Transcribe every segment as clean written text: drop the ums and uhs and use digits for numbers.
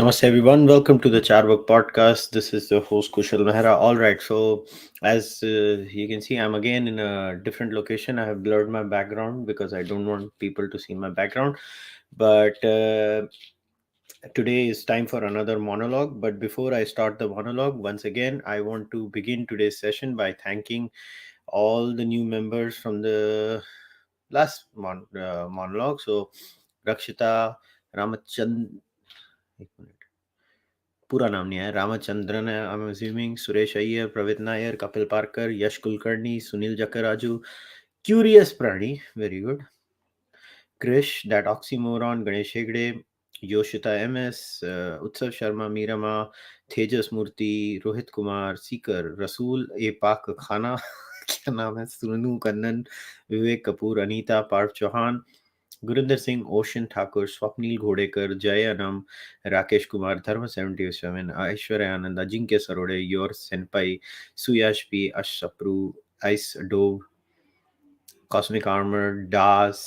Namaste, everyone. Welcome to the Cārvāka podcast. This is the host Kushal Mehra. All right, so as you can see, I'm again in a different location. I have blurred my background because I don't want people to see my background. But today is time for another monologue. But before I start the monologue, once again, I want to begin today's session by thanking all the new members from the last monologue. So, Rakshita, Ramachand. पूरा नाम नहीं है रामचंद्रन है I am assuming Suresh Iyer Praveet Nair Kapil Parkar Yash Kulkarni Sunil Jakaraju curious prani very good Krish that oxymoron Ganesh Hegde Yoshita MS Utsav Sharma मीरमा तेजस मूर्ति रोहित कुमार सीकर रसूल ए पाक खाना क्या नाम है Sunu Kannan Vivek Kapoor Anita Parth Chauhan Gurinder Singh ocean Thakur Swapnil Ghodekar Jay Anam Rakesh Kumar Dharma 77 Aishwarya Anand Ajinkya Sarode your senpai Suyash P अशप्रू ice dove cosmic armour Das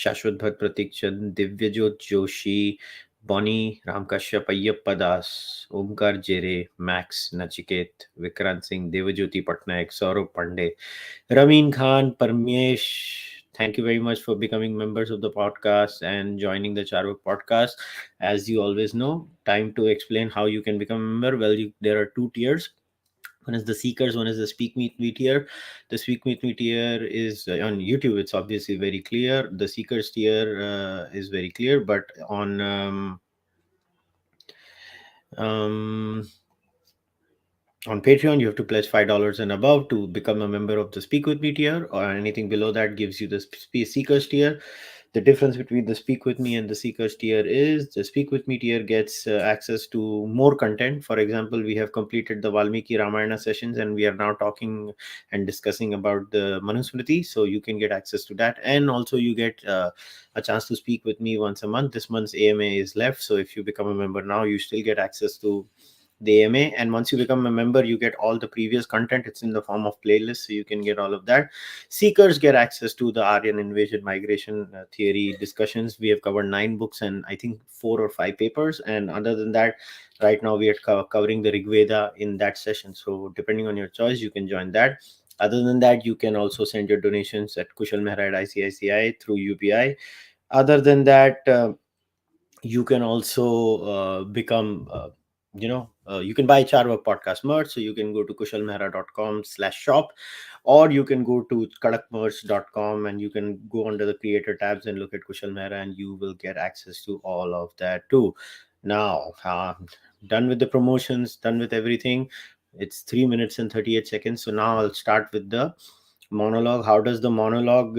Shashwat Bhatt Prateek Chand Divyajot Joshi Bonnie Ram Kashyap Ayyappa Das Omkar Jere Max Nachiket Vikrant Singh Devjyoti Patnaik Saurabh Pandey Ramin Khan, Parmesh, thank you very much for becoming members of the podcast and joining the Cārvāka podcast. As you always know, time to explain how you can become a member. Well, there are two tiers. One is the seekers, one is the speak meet me tier. The speak meet me tier is on YouTube. It's obviously very clear. The seekers tier is very clear, but um, on Patreon, you have to pledge $5 and above to become a member of the Speak With Me tier, or anything below that gives you the Seekers tier. The difference between the Speak With Me and the Seekers tier is the Speak With Me tier gets access to more content. For example, we have completed the Valmiki Ramayana sessions and we are now talking and discussing about the Manusmriti. So you can get access to that. And also you get a chance to speak with me once a month. This month's AMA is left. So if you become a member now, you still get access to the AMA, and once you become a member you get all the previous content. It's in the form of playlists, so you can get all of that. Seekers get access to the Aryan invasion migration theory discussions. We have covered 9 books and I think 4 or 5 papers, and other than that, right now we are covering the Rig Veda in that session. So depending on your choice, you can join that. Other than that, you can also send your donations at Kushal Mehra at ICICI through UPI. Other than that, you can also become you can buy Cārvāka podcast merch. So you can go to kushalmehra.com/shop, or you can go to kadakmerch.com and you can go under the creator tabs and look at Kushal Mehra, and you will get access to all of that too. Now, done with the promotions, done with everything. It's 3 minutes and 38 seconds. So now I'll start with the monologue. How does the monologue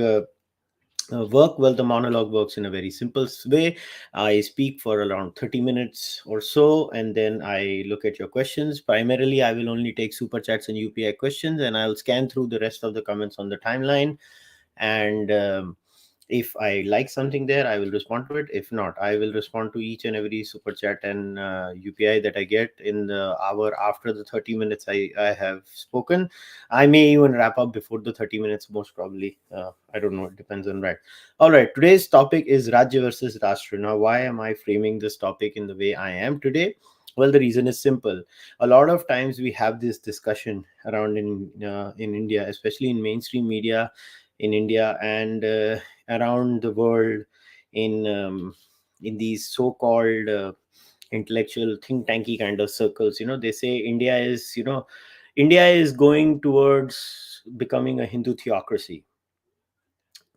work? Well, the monologue works in a very simple way. I speak for around 30 minutes or so, and then I look at your questions. Primarily, I will only take super chats and UPI questions, and I'll scan through the rest of the comments on the timeline. And if I like something there, I will respond to it. If not, I will respond to each and every super chat and UPI that I get in the hour after the 30 minutes I have spoken. I may even wrap up before the 30 minutes, most probably. I don't know. It depends on that. All right. Today's topic is Rājya Vs Rāṣṭra. Now, why am I framing this topic in the way I am today? Well, the reason is simple. A lot of times we have this discussion around in India, especially in mainstream media in India and around the world in these so-called intellectual think tanky kind of circles. They say India is going towards becoming a Hindu theocracy.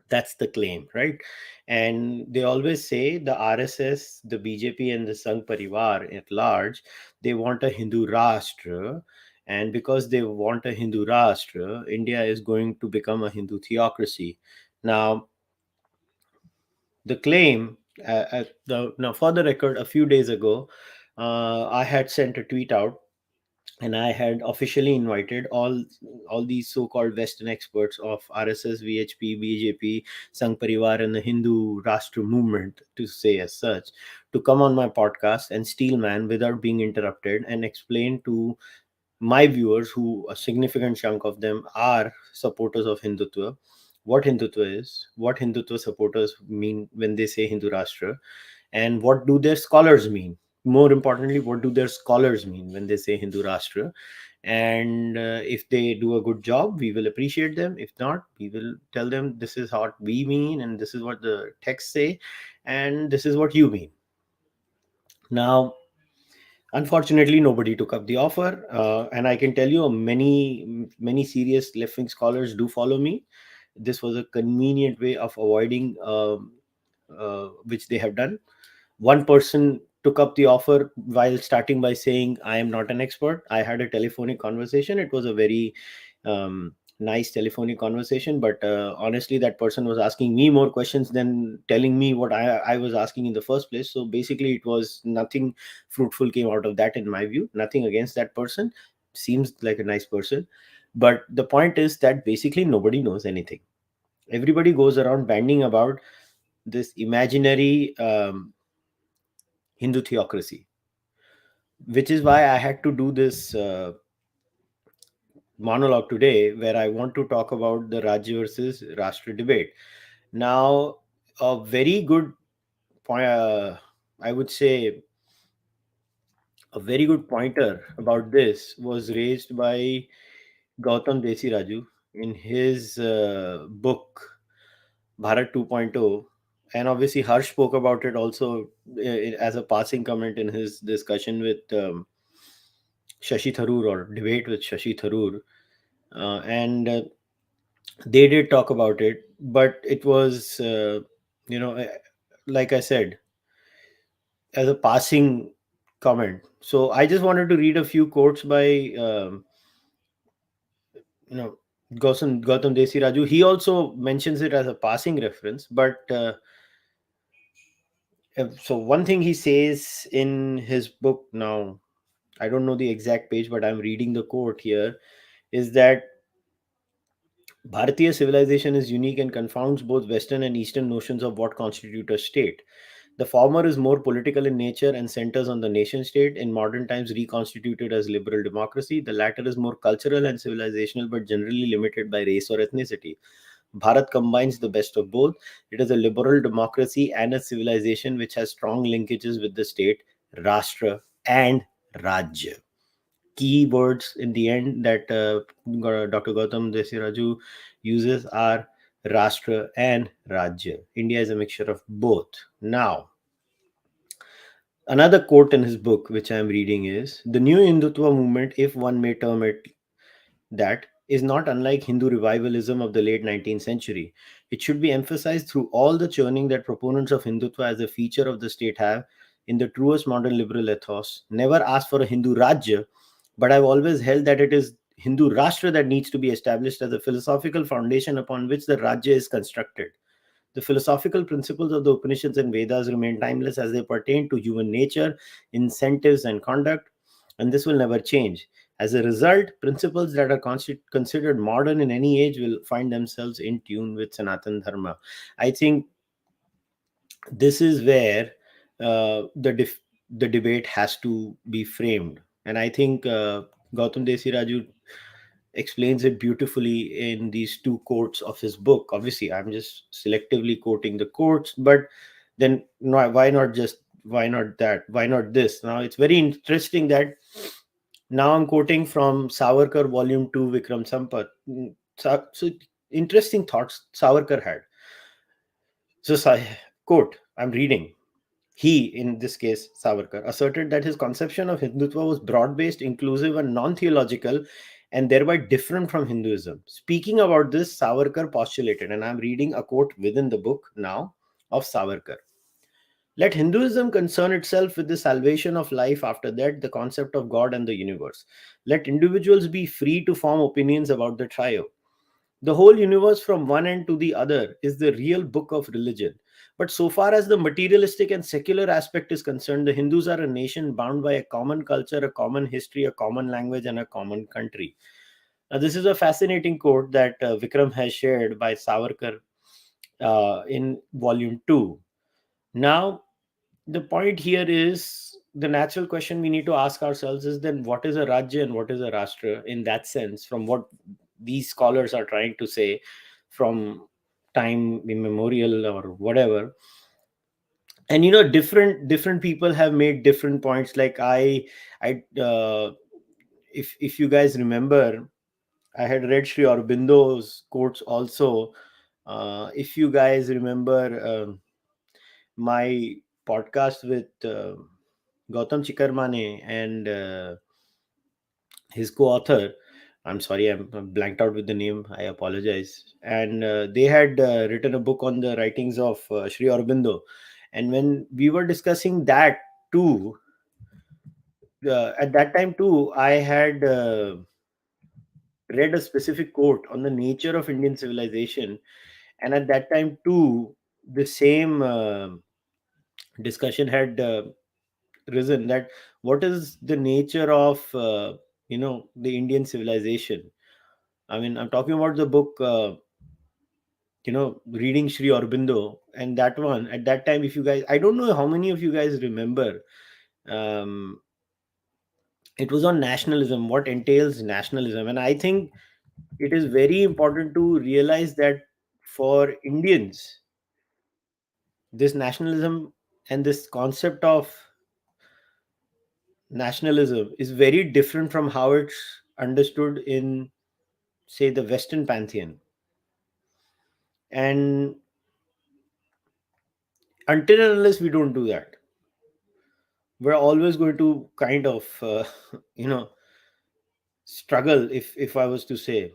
That's the claim, right? And they always say the RSS, the BJP, and the Sangh Parivāra at large, they want a Hindu Rāṣṭra. And because they want a Hindu Rāṣṭra, India is going to become a Hindu theocracy. Now, the claim, now for the record, a few days ago, I had sent a tweet out and I had officially invited all these so-called Western experts of RSS, VHP, BJP, Sangh Parivāra, and the Hindu Rāṣṭra movement, to say as such, to come on my podcast and steel man without being interrupted and explain to my viewers, who a significant chunk of them are supporters of Hindutva, what Hindutva is, what Hindutva supporters mean when they say Hindu Rāṣṭra, And what do their scholars mean? More importantly, what do their scholars mean when they say Hindu Rashtra? And if they do a good job, we will appreciate them. If not, we will tell them this is what we mean, and this is what the texts say, and this is what you mean. Now, unfortunately, nobody took up the offer, and I can tell you, many serious left wing scholars do follow me. This was a convenient way of avoiding, which they have done. One person took up the offer while starting by saying, I am not an expert. I had a telephonic conversation. It was a very nice telephonic conversation, but honestly, that person was asking me more questions than telling me what I was asking in the first place. So basically, it was nothing fruitful came out of that, in my view. Nothing against that person. Seems like a nice person. But the point is that basically nobody knows anything. Everybody goes around banding about this imaginary Hindu theocracy, which is why I had to do this monologue today, where I want to talk about the Rājya versus Rāṣṭra debate. Now, a very good point, I would say, a very good pointer about this was raised by Gautam Desiraju in his book Bharat 2.0. And obviously, Harsh spoke about it also as a passing comment in his discussion with Shashi Tharoor, or debate with Shashi Tharoor. And they did talk about it, but it was, you know, eh, like I said, as a passing comment. So I just wanted to read a few quotes by, you know, Gautam Desi Raju. He also mentions it as a passing reference, but so one thing he says in his book now, I don't know the exact page, but I'm reading the quote here, is that Bharatiya civilization is unique and confounds both Western and Eastern notions of what constitutes a state. The former is more political in nature and centers on the nation state, in modern times reconstituted as liberal democracy. The latter is more cultural and civilizational, but generally limited by race or ethnicity. Bharat combines the best of both. It is a liberal democracy and a civilization which has strong linkages with the state, Rashtra, and Rajya. Key words in the end that Dr. Gautam Desiraju uses are Rashtra and Rajya. India is a mixture of both. Now, another quote in his book, which I am reading, is the new Hindutva movement, if one may term it that, is not unlike Hindu revivalism of the late 19th century. It should be emphasized through all the churning that proponents of Hindutva as a feature of the state have in the truest modern liberal ethos. Never asked for a Hindu Rajya, but I've always held that it is Hindu Rashtra that needs to be established as a philosophical foundation upon which the Rajya is constructed. The philosophical principles of the Upanishads and Vedas remain timeless as they pertain to human nature, incentives, and conduct, and this will never change. As a result, principles that are considered modern in any age will find themselves in tune with Sanatan Dharma. I think this is where the debate has to be framed, and I think Gautam Desiraju explains it beautifully in these two quotes of his book. Obviously, I'm just selectively quoting the quotes, but then why not just, why not that? Why not this? Now, it's very interesting that now I'm quoting from Savarkar, Volume 2, Vikram Sampat. So interesting thoughts Savarkar had. So, quote, I'm reading. He, in this case Savarkar, asserted that his conception of Hindutva was broad based, inclusive, and non theological, and thereby different from Hinduism. Speaking about this, Savarkar postulated, and I'm reading a quote within the book now of Savarkar. Let Hinduism concern itself with the salvation of life after death, the concept of God and the universe. Let individuals be free to form opinions about the trio. The whole universe from one end to the other is the real book of religion. But so far as the materialistic and secular aspect is concerned, the Hindus are a nation bound by a common culture, a common history, a common language, and a common country. Now, this is a fascinating quote that Vikram has shared by Savarkar in volume 2. Now, the point here is, the natural question we need to ask ourselves is, then what is a Rajya and what is a Rashtra in that sense, from what these scholars are trying to say from time immemorial or whatever. And different people have made different points. Like I if you guys remember, I had read Sri Aurobindo's quotes also. If you guys remember, my podcast with Gautam Chikarmane and his co-author, I'm sorry, I'm blanked out with the name, I apologize. And they had written a book on the writings of Sri Aurobindo. And when we were discussing that too, at that time too, I had read a specific quote on the nature of Indian civilization. And at that time too, the same discussion had risen, that what is the nature of the Indian civilization. I mean, I'm talking about the book, reading Sri Aurobindo. And that one, at that time, if you guys, I don't know how many of you guys remember, um, it was on nationalism, what entails nationalism. And I think it is very important to realize that for Indians, this nationalism and this concept of nationalism is very different from how it's understood in, say, the Western pantheon. And until and unless we don't do that, we're always going to kind of you know struggle, if I was to say.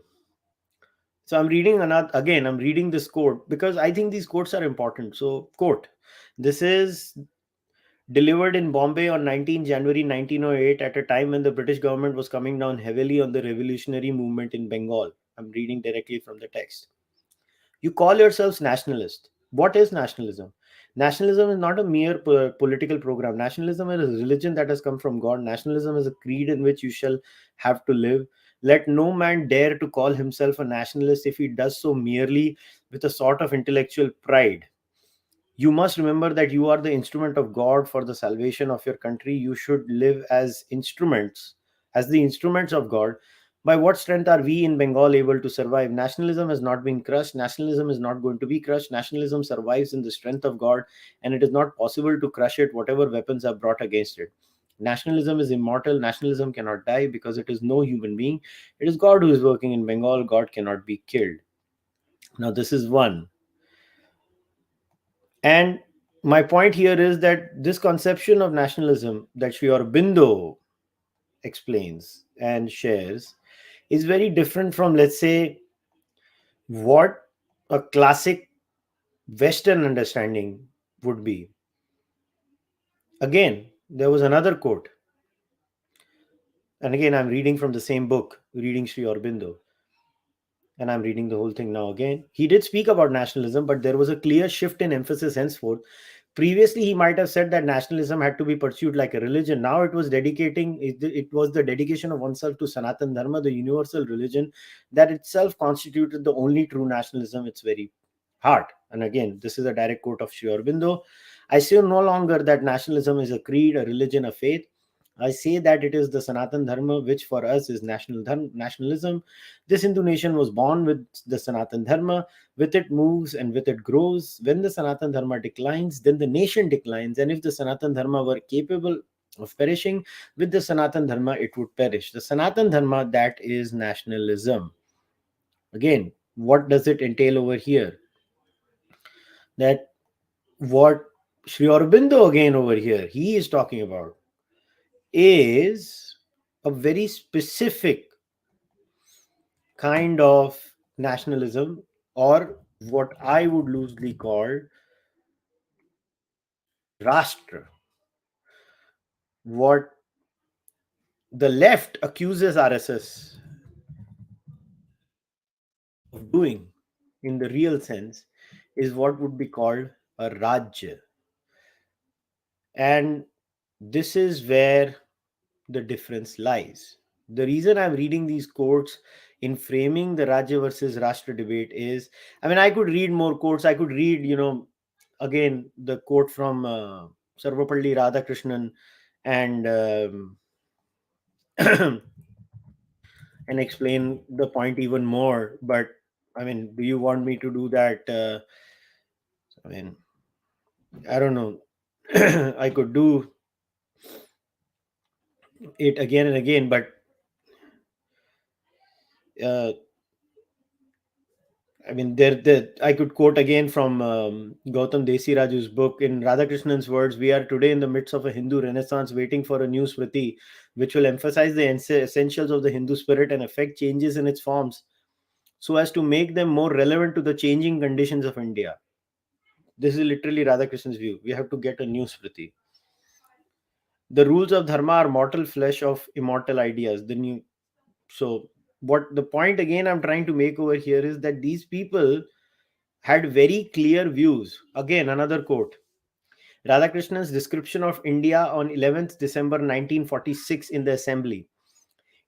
So I'm reading another, again I'm reading this quote because I think these quotes are important. So, quote, this is delivered in Bombay on 19 January 1908, at a time when the British government was coming down heavily on the revolutionary movement in Bengal. I'm reading directly from the text. You call yourselves nationalist. What is nationalism? Nationalism is not a mere political program. Nationalism is a religion that has come from God. Nationalism is a creed in which you shall have to live. Let no man dare to call himself a nationalist if he does so merely with a sort of intellectual pride. You must remember that you are the instrument of God for the salvation of your country. You should live as instruments, as the instruments of God. By what strength are we in Bengal able to survive? Nationalism has not been crushed. Nationalism is not going to be crushed. Nationalism survives in the strength of God, and it is not possible to crush it, whatever weapons are brought against it. Nationalism is immortal. Nationalism cannot die because it is no human being. It is God who is working in Bengal. God cannot be killed. Now, this is one. And my point here is that this conception of nationalism that Sri Aurobindo explains and shares is very different from, let's say, what a classic Western understanding would be. Again, there was another quote, and again, I'm reading from the same book, Reading Sri Aurobindo, and I'm reading the whole thing now again. He did speak about nationalism, but there was a clear shift in emphasis henceforth. Previously, he might have said that nationalism had to be pursued like a religion. Now it was the dedication of oneself to Sanatan Dharma, the universal religion, that itself constituted the only true nationalism, its very heart. And again, this is a direct quote of Sri Aurobindo. I say no longer that nationalism is a creed, a religion, a faith. I say that it is the Sanatan Dharma, which for us is nationalism. This Hindu nation was born with the Sanatan Dharma. With it moves and with it grows. When the Sanatan Dharma declines, then the nation declines. And if the Sanatan Dharma were capable of perishing, with the Sanatan Dharma, it would perish. The Sanatan Dharma, that is nationalism. Again, what does it entail over here? That what Sri Aurobindo again over here, he is talking about is a very specific kind of nationalism, or what I would loosely call Rashtra. What the left accuses RSS of doing in the real sense is what would be called a Rajya. And this is where the difference lies. The reason I'm reading these quotes in framing the Rajya versus Rashtra debate is, I mean, I could read more quotes. I could read, again, the quote from Sarvapalli Radhakrishnan, and and explain the point even more. But I mean, do you want me to do that? I mean, I don't know. I could do it again and again, but uh, I mean, I could quote again from Gautam Desiraju's book. In Radhakrishnan's words, we are today in the midst of a Hindu renaissance, waiting for a new Smriti, which will emphasize the essentials of the Hindu spirit and effect changes in its forms so as to make them more relevant to the changing conditions of India. This is literally Radhakrishnan's view. We have to get a new Smriti. The rules of Dharma are mortal flesh of immortal ideas. The new So, what the point again I'm trying to make over here is that these people had very clear views. Again, another quote: Radhakrishnan's description of India on 11th December 1946 in the assembly.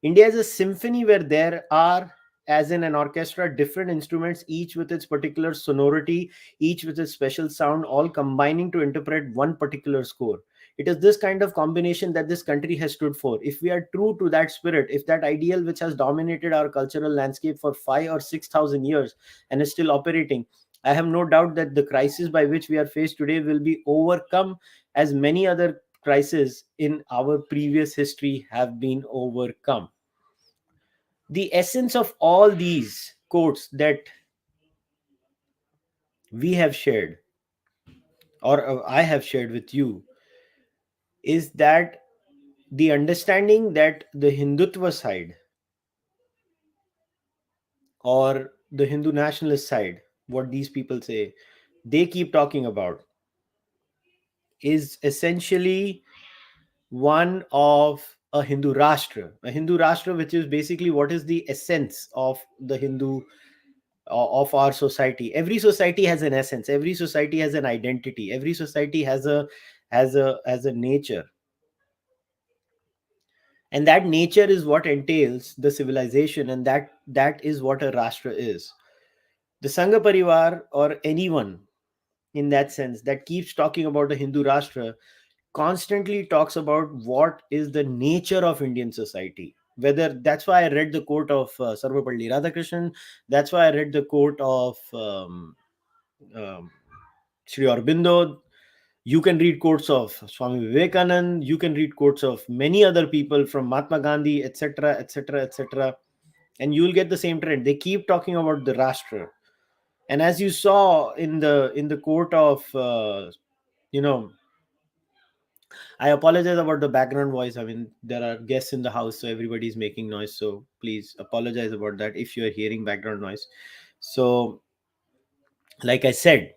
India is a symphony where there are, as in an orchestra, different instruments, each with its particular sonority, each with its special sound, all combining to interpret one particular score. It is this kind of combination that this country has stood for. If we are true to that spirit, if that ideal which has dominated our cultural landscape for 5 or 6,000 years and is still operating, I have no doubt that the crisis by which we are faced today will be overcome as many other crises in our previous history have been overcome. The essence of all these quotes that we have shared, or I have shared with you, is that the understanding that the Hindutva side or the Hindu nationalist side, what these people say, they keep talking about, is essentially one of a Hindu Rāṣṭra. A Hindu Rāṣṭra, which is basically what is the essence of the Hindu of our society. Every society has an essence, every society has an identity, every society has a nature, and that nature is what entails the civilization, and that is what a Rashtra is. The Sangha Parivar, or anyone in that sense that keeps talking about the Hindu Rashtra, constantly talks about what is the nature of Indian society. Whether That's why I read the quote of Sarvapalli Radhakrishnan. That's why I read the quote of um, Sri Aurobindo. You can read quotes of Swami Vivekanand. You can read quotes of many other people from Mahatma Gandhi, etc., etc., etc., and you will get the same trend. They keep talking about the Rashtra, and as you saw in the quote of you know, I apologize about the background voice. I mean, there are guests in the house, so everybody's making noise. So please apologize about that if you are hearing background noise. So, like I said,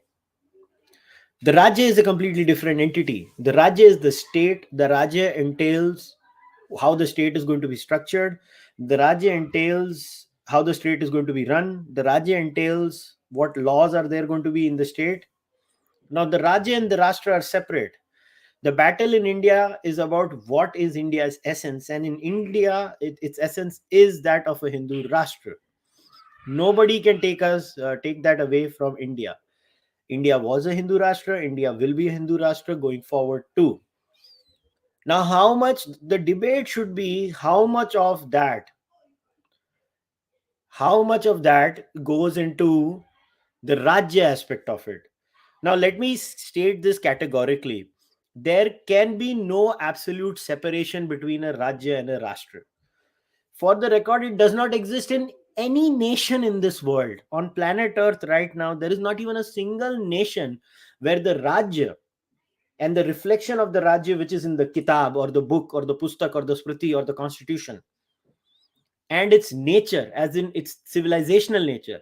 the Rajya is a completely different entity. The Rajya is the state. The Rajya entails how the state is going to be structured. The Rajya entails how the state is going to be run. The Rajya entails what laws are there going to be in the state. Now, the Rajya and the Rashtra are separate. The battle in India is about what is India's essence, and in India, its essence is that of a Hindu Rashtra. Nobody can take that away from India. India was a Hindu Rashtra. India will be a Hindu Rashtra going forward too. Now, how much the debate should be, how much of that goes into the Rajya aspect of it. Now, let me state this categorically. There can be no absolute separation between a Rajya and a Rashtra. For the record, it does not exist in any nation in this world. On planet Earth right now, there is not even a single nation where the Rajya and the reflection of the Rajya, which is in the kitab or the book or the pustak or the smriti or the constitution, and its nature, as in its civilizational nature.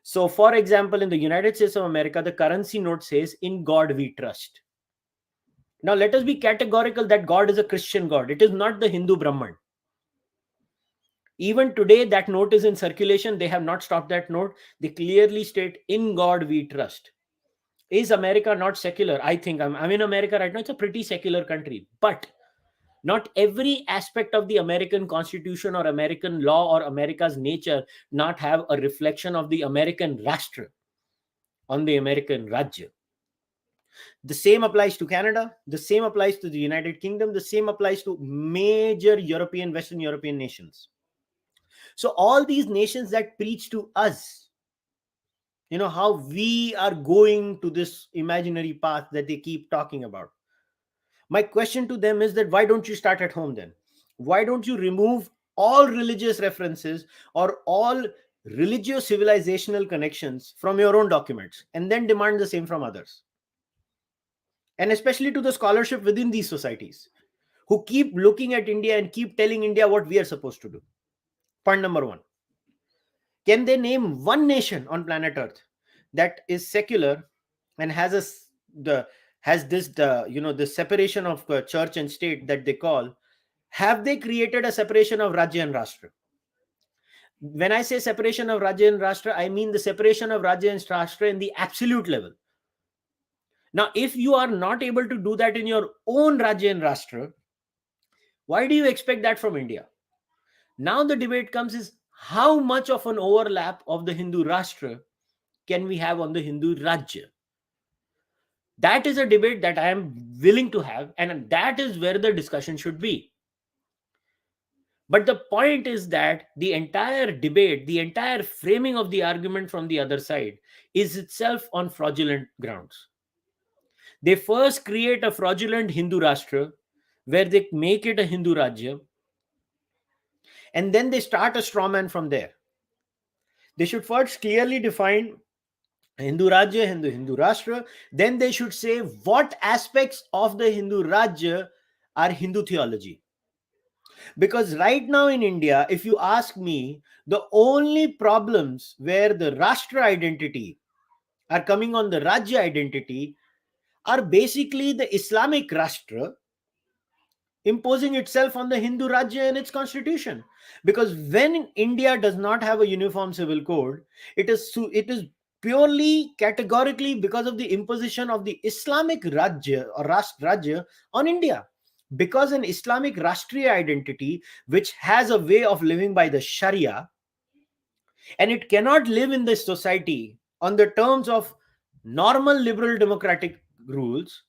So, for example, in the United States of America, the currency note says, "In God we trust." Now, let us be categorical that God is a Christian God. It is not the Hindu Brahman. Even today, that note is in circulation. They have not stopped that note. They clearly state, "In God we trust." Is America not secular? I think I'm in America right now. It's a pretty secular country. But not every aspect of the American Constitution or American law or America's nature not have a reflection of the American Rashtra on the American Rajya. The same applies to Canada. The same applies to the United Kingdom. The same applies to major European, Western European nations. So all these nations that preach to us, how we are going to this imaginary path that they keep talking about. My question to them is that why don't you start at home then? Why don't you remove all religious references or all religious civilizational connections from your own documents and then demand the same from others? And especially to the scholarship within these societies who keep looking at India and keep telling India what we are supposed to do. Point number one. Can they name one nation on planet Earth that is secular and has the has this the separation of church and state that they call? Have they created a separation of Rajya and Rashtra? When I say separation of Rajya and Rashtra, I mean the separation of Rajya and Rashtra in the absolute level. Now, if you are not able to do that in your own Rajya and Rashtra, why do you expect that from India? Now the debate comes is how much of an overlap of the Hindu Rashtra can we have on the Hindu Rajya? That is a debate that I am willing to have, and that is where the discussion should be. But the point is that the entire debate, the entire framing of the argument from the other side is itself on fraudulent grounds. They first create a fraudulent Hindu Rashtra where they make it a Hindu Rajya, and then they start a straw man from there. They should first clearly define Hindu Rajya, Hindu Rashtra. Then they should say what aspects of the Hindu Rajya are Hindu theology. Because right now in India, if you ask me, the only problems where the Rashtra identity are coming on the Rajya identity are basically the Islamic Rashtra imposing itself on the Hindu Rajya and its constitution. Because when India does not have a uniform civil code, it is purely categorically because of the imposition of the Islamic Rajya or Rajya on India. Because an Islamic Rashtriya identity, which has a way of living by the Sharia, and it cannot live in this society on the terms of normal liberal democratic rules,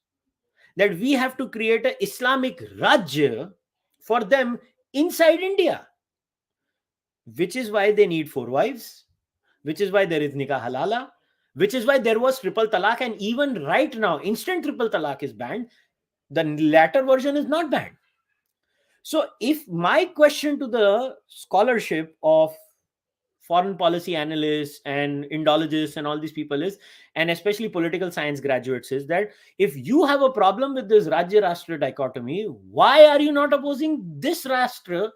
that we have to create an Islamic Rajya for them inside India, which is why they need four wives, which is why there is nikah halala, which is why there was triple talaq, and even right now, instant triple talaq is banned. The latter version is not banned. So, if my question to the scholarship of foreign policy analysts and Indologists and all these people is, and especially political science graduates, is that if you have a problem with this Rajya Rashtra dichotomy, why are you not opposing this Rashtra,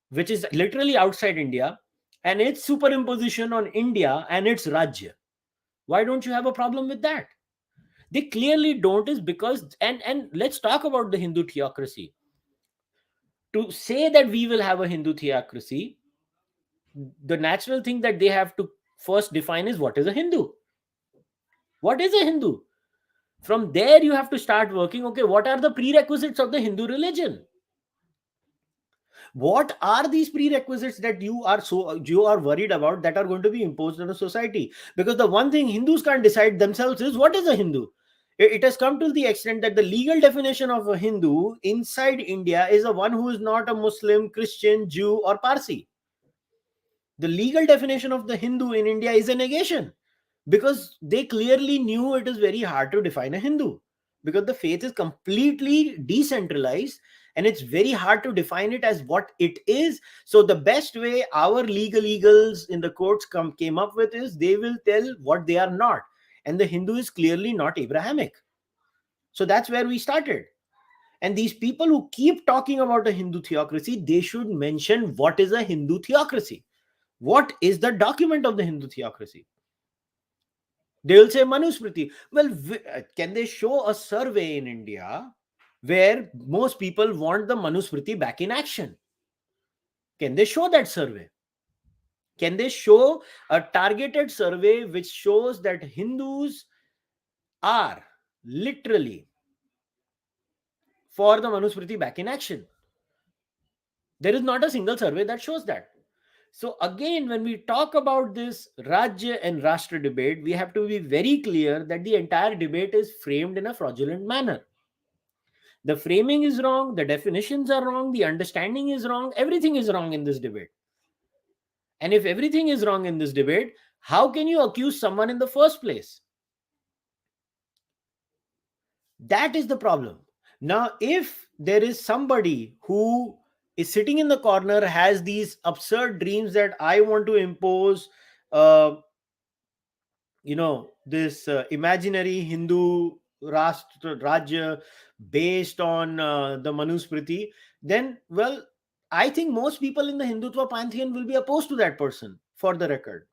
which is literally outside India, and its superimposition on India and its Rajya? Why don't you have a problem with that? They clearly don't, is because, and let's talk about the Hindu theocracy. To say that we will have a Hindu theocracy, the natural thing that they have to first define is what is a Hindu. What is a Hindu? From there, you have to start working. Okay, what are the prerequisites of the Hindu religion? What are these prerequisites that you are worried about that are going to be imposed on a society? Because the one thing Hindus can't decide themselves is what is a Hindu. It has come to the extent that the legal definition of a Hindu inside India is a one who is not a Muslim, Christian, Jew, or Parsi. The legal definition of the Hindu in India is a negation, because they clearly knew it is very hard to define a Hindu, because the faith is completely decentralized and it's very hard to define it as what it is. So the best way our legal eagles in the courts came up with is they will tell what they are not, and the Hindu is clearly not Abrahamic. So that's where we started. And these people who keep talking about a Hindu theocracy, they should mention what is a Hindu theocracy. What is the document of the Hindu theocracy? They will say Manusmriti. Well, can they show a survey in India where most people want the Manusmriti back in action? Can they show that survey? Can they show a targeted survey which shows that Hindus are literally for the Manusmriti back in action? There is not a single survey that shows that. So again, when we talk about this Rajya and Rashtra debate, we have to be very clear that the entire debate is framed in a fraudulent manner. The framing is wrong, the definitions are wrong, the understanding is wrong, everything is wrong in this debate. And if everything is wrong in this debate, how can you accuse someone in the first place? That is the problem. Now, if there is somebody who is sitting in the corner, has these absurd dreams that I want to impose, uh, this imaginary Hindu Rajya based on the Manusmriti, then, well, I think most people in the Hindutva pantheon will be opposed to that person, for the record.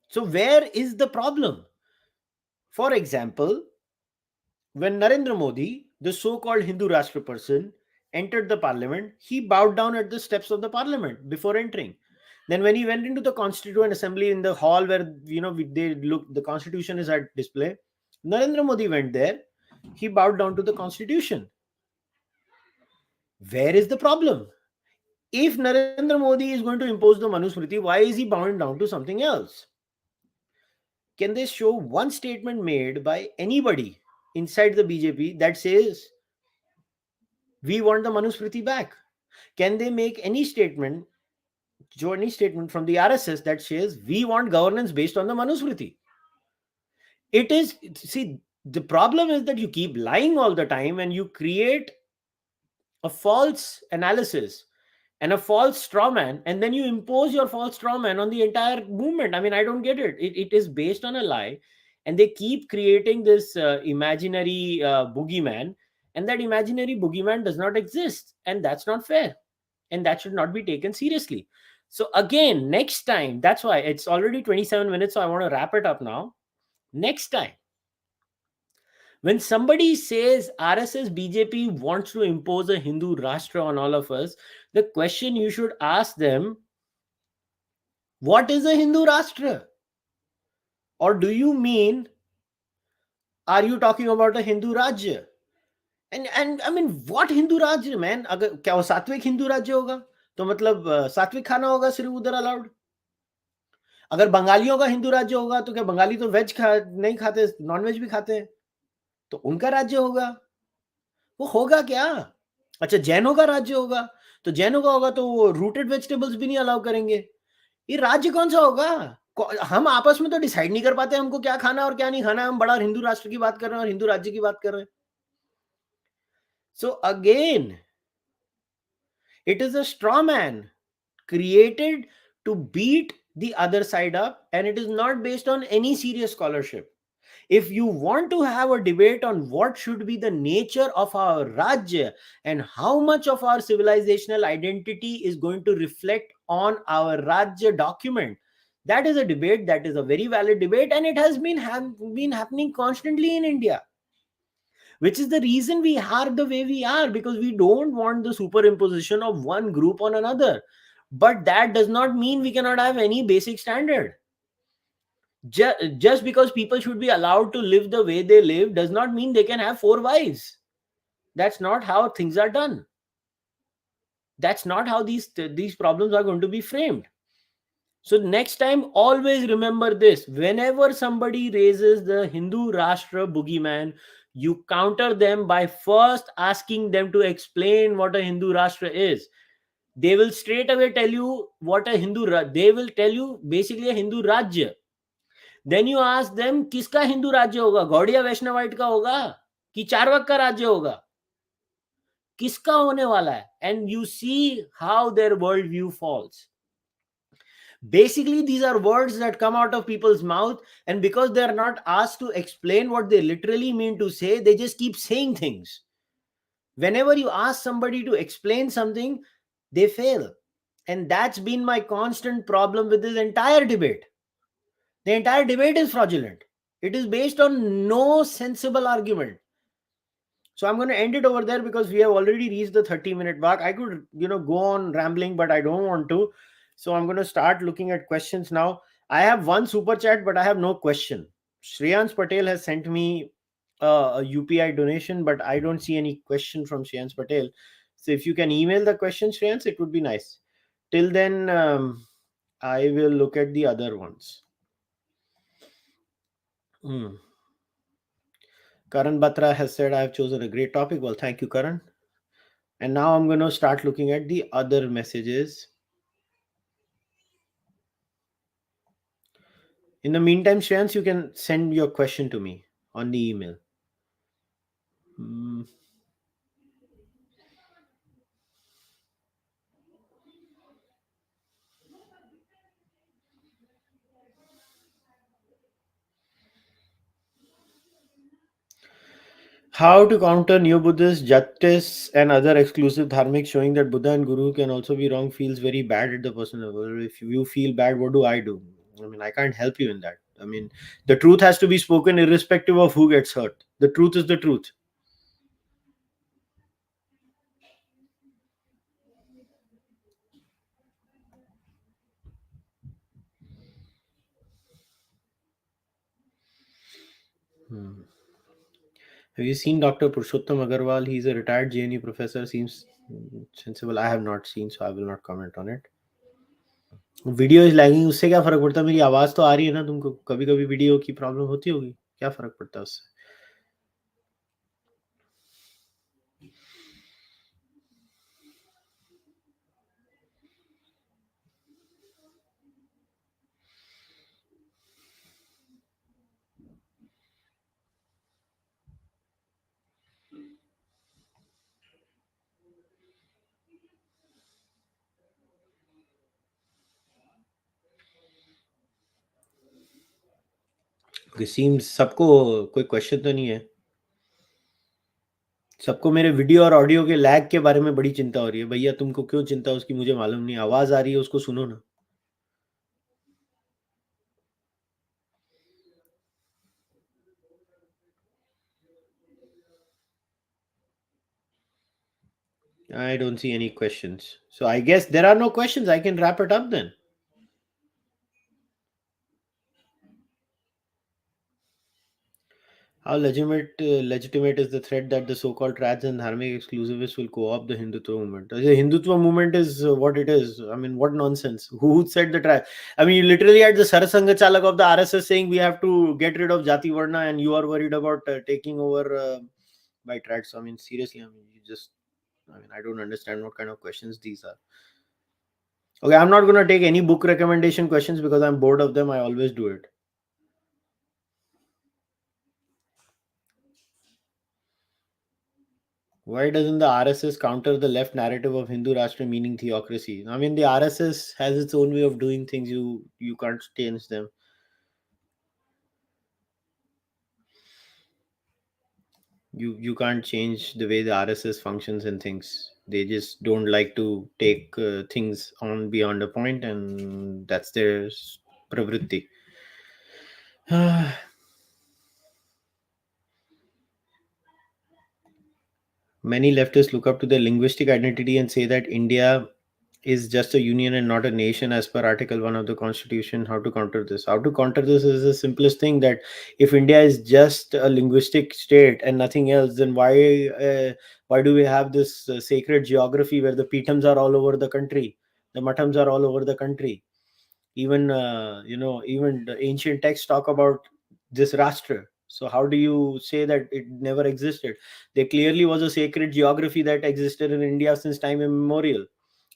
So, where is the problem? For example, when Narendra Modi, the so called Hindu Rāṣṭra person, entered the parliament, he bowed down at the steps of the parliament before entering. Then, when he went into the Constituent Assembly in the hall where they look, the Constitution is at display, Narendra Modi went there. He bowed down to the Constitution. Where is the problem? If Narendra Modi is going to impose the Manusmriti, why is he bowing down to something else? Can they show one statement made by anybody inside the BJP that says we want the Manusmriti back? Can they make any statement, from the RSS that says we want governance based on the Manusmriti? It is, see, the problem is that you keep lying all the time and you create a false analysis and a false straw man, and then you impose your false straw man on the entire movement. I mean, I don't get it. It is based on a lie, and they keep creating this imaginary boogeyman, and that imaginary boogeyman does not exist, and that's not fair, and that should not be taken seriously. So again, next time, that's why it's already 27 minutes, so I want to wrap it up now. Next time, when somebody says RSS BJP wants to impose a Hindu Rashtra on all of us, the question you should ask them, what is a Hindu Rashtra? Or do you mean, are you talking about a Hindu Rajya? And I mean, what Hindu Rajya, man? अगर क्या वो सात्विक हिंदू राज्य होगा, तो मतलब सात्विक खाना होगा सिर्फ उधर अलाउड? अगर बंगालियों का हिंदू राज्य होगा तो क्या बंगाली तो वेज नहीं खाते, नॉन वेज भी खाते हैं, तो उनका राज्य होगा? वो होगा क्या? अच्छा, जैनों का राज्य होगा, तो जैनों का होगा तो वो रूटेड वेजिटेबल्स भी नहीं अलाउ करेंगे। ये राज्य कौन सा होगा? हम आपस में तो डिसाइड नहीं कर पाते हमको क्या खाना और क्या नहीं खाना। हम बड़ा हिंदू राष्ट्र की बात कर रहे हैं और हिंदू राज्य की बात कर रहे हैं। So again, it is a straw man created to beat the other side up, and it is not based on any serious scholarship. If you want to have a debate on what should be the nature of our Rajya and how much of our civilizational identity is going to reflect on our Rajya document, that is a debate, that is a very valid debate, and it has been happening constantly in India, which is the reason we are the way we are, because we don't want the superimposition of one group on another. But that does not mean we cannot have any basic standard. Just because people should be allowed to live the way they live does not mean they can have four wives. That's not how things are done. That's not how these problems are going to be framed. So next time, always remember this: whenever somebody raises the Hindu Rashtra boogeyman, you counter them by first asking them to explain what a Hindu Rashtra is. They will straight away tell you what a they will tell you basically a Hindu Rajya. Then you ask them, किसका हिंदू राज्य होगा? Gaudiya Vaishnavite का होगा कि चारवाक का राज्य होगा? किसका होने वाला है? And you see how their worldview falls. Basically, these are words that come out of people's mouth, and because they are not asked to explain what they literally mean to say, they just keep saying things. Whenever you ask somebody to explain something, they fail. And that's been my constant problem with this entire debate. The entire debate is fraudulent. It is based on no sensible argument. So I'm going to end it over there because we have already reached the 30-minute mark. I could, go on rambling, but I don't want to. So I'm going to start looking at questions now. I have one super chat, but I have no question. Shreyans Patel has sent me a UPI donation, but I don't see any question from Shreyans Patel. So if you can email the question, Shreyans, it would be nice. Till then, I will look at the other ones. Karan Batra has said, I have chosen a great topic. Well, thank you, Karan. And now I'm going to start looking at the other messages. In the meantime, Shreyans, you can send your question to me on the email. How to counter neo-Buddhist justice and other exclusive dharmic showing that Buddha and Guru can also be wrong feels very bad at the personal level. If you feel bad, what do? I mean, I can't help you in that. I mean, the truth has to be spoken irrespective of who gets hurt. The truth is the truth. Hmm. Have you seen Dr. Purushottam Agarwal? He's a retired JNU professor. Seems sensible. I have not seen, so I will not comment on it. Video is lagging, उससे क्या फर्क पड़ता है? मेरी आवाज तो आ रही है ना तुमको, कभी कभी वीडियो की प्रॉब्लम होती होगी, क्या फर्क पड़ता है उससे? सीम्स सबको कोई क्वेश्चन तो नहीं है? सबको मेरे वीडियो और ऑडियो के लैग के बारे में बड़ी चिंता हो रही है। भैया तुमको क्यों चिंता है उसकी मुझे मालूम नहीं, आवाज आ रही है उसको सुनो ना। I don't see any questions, so I guess there are no questions. I can wrap it up then. How legitimate is the threat that the so-called trads and dharmic exclusivists will co-opt the Hindutva movement? The Hindutva movement is what it is. I mean, what nonsense. Who said the trad? I mean, you literally had the Sarasanga Chalak of the RSS saying we have to get rid of Jati Varna, and you are worried about taking over by trads. So, I mean, seriously, I mean, I mean, I don't understand what kind of questions these are. Okay, I'm not going to take any book recommendation questions because I'm bored of them. I always do it. Why doesn't the RSS counter the left narrative of Hindu Rāṣṭra meaning theocracy? I mean, the RSS has its own way of doing things. You can't change them. You can't change the way the RSS functions and things. They just don't like to take things on beyond a point, and that's their pravritti. Many leftists look up to their linguistic identity and say that India is just a union and not a nation as per Article 1 of the Constitution. How to counter this? How to counter this is the simplest thing, that if India is just a linguistic state and nothing else, then why do we have this sacred geography where the Pitams are all over the country, the Matams are all over the country? Even even the ancient texts talk about this Rashtra. So how do you say that it never existed? There clearly was a sacred geography that existed in India since time immemorial.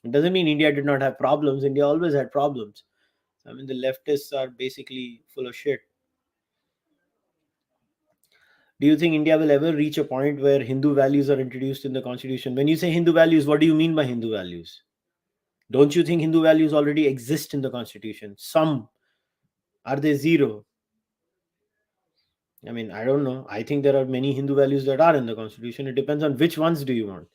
It doesn't mean India did not have problems. India always had problems. I mean, the leftists are basically full of shit. Do you think India will ever reach a point where Hindu values are introduced in the constitution? When you say Hindu values, what do you mean by Hindu values? Don't you think Hindu values already exist in the constitution? Some. Are they zero? I mean, I don't know. I think there are many Hindu values that are in the constitution. It depends on which ones do you want.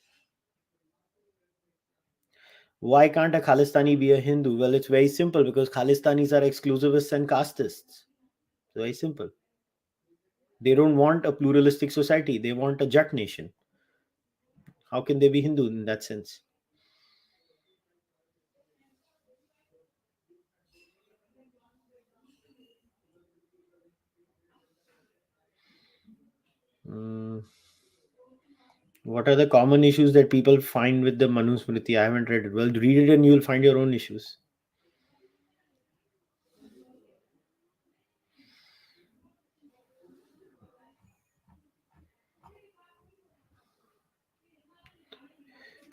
Why can't a Khalistani be a Hindu? Well, it's very simple, because Khalistanis are exclusivists and castists. It's very simple. They don't want a pluralistic society. They want a Jat nation. How can they be Hindu in that sense? Mm, what are the common issues that people find with the Manusmriti? I haven't read it. Well, read it and you'll find your own issues.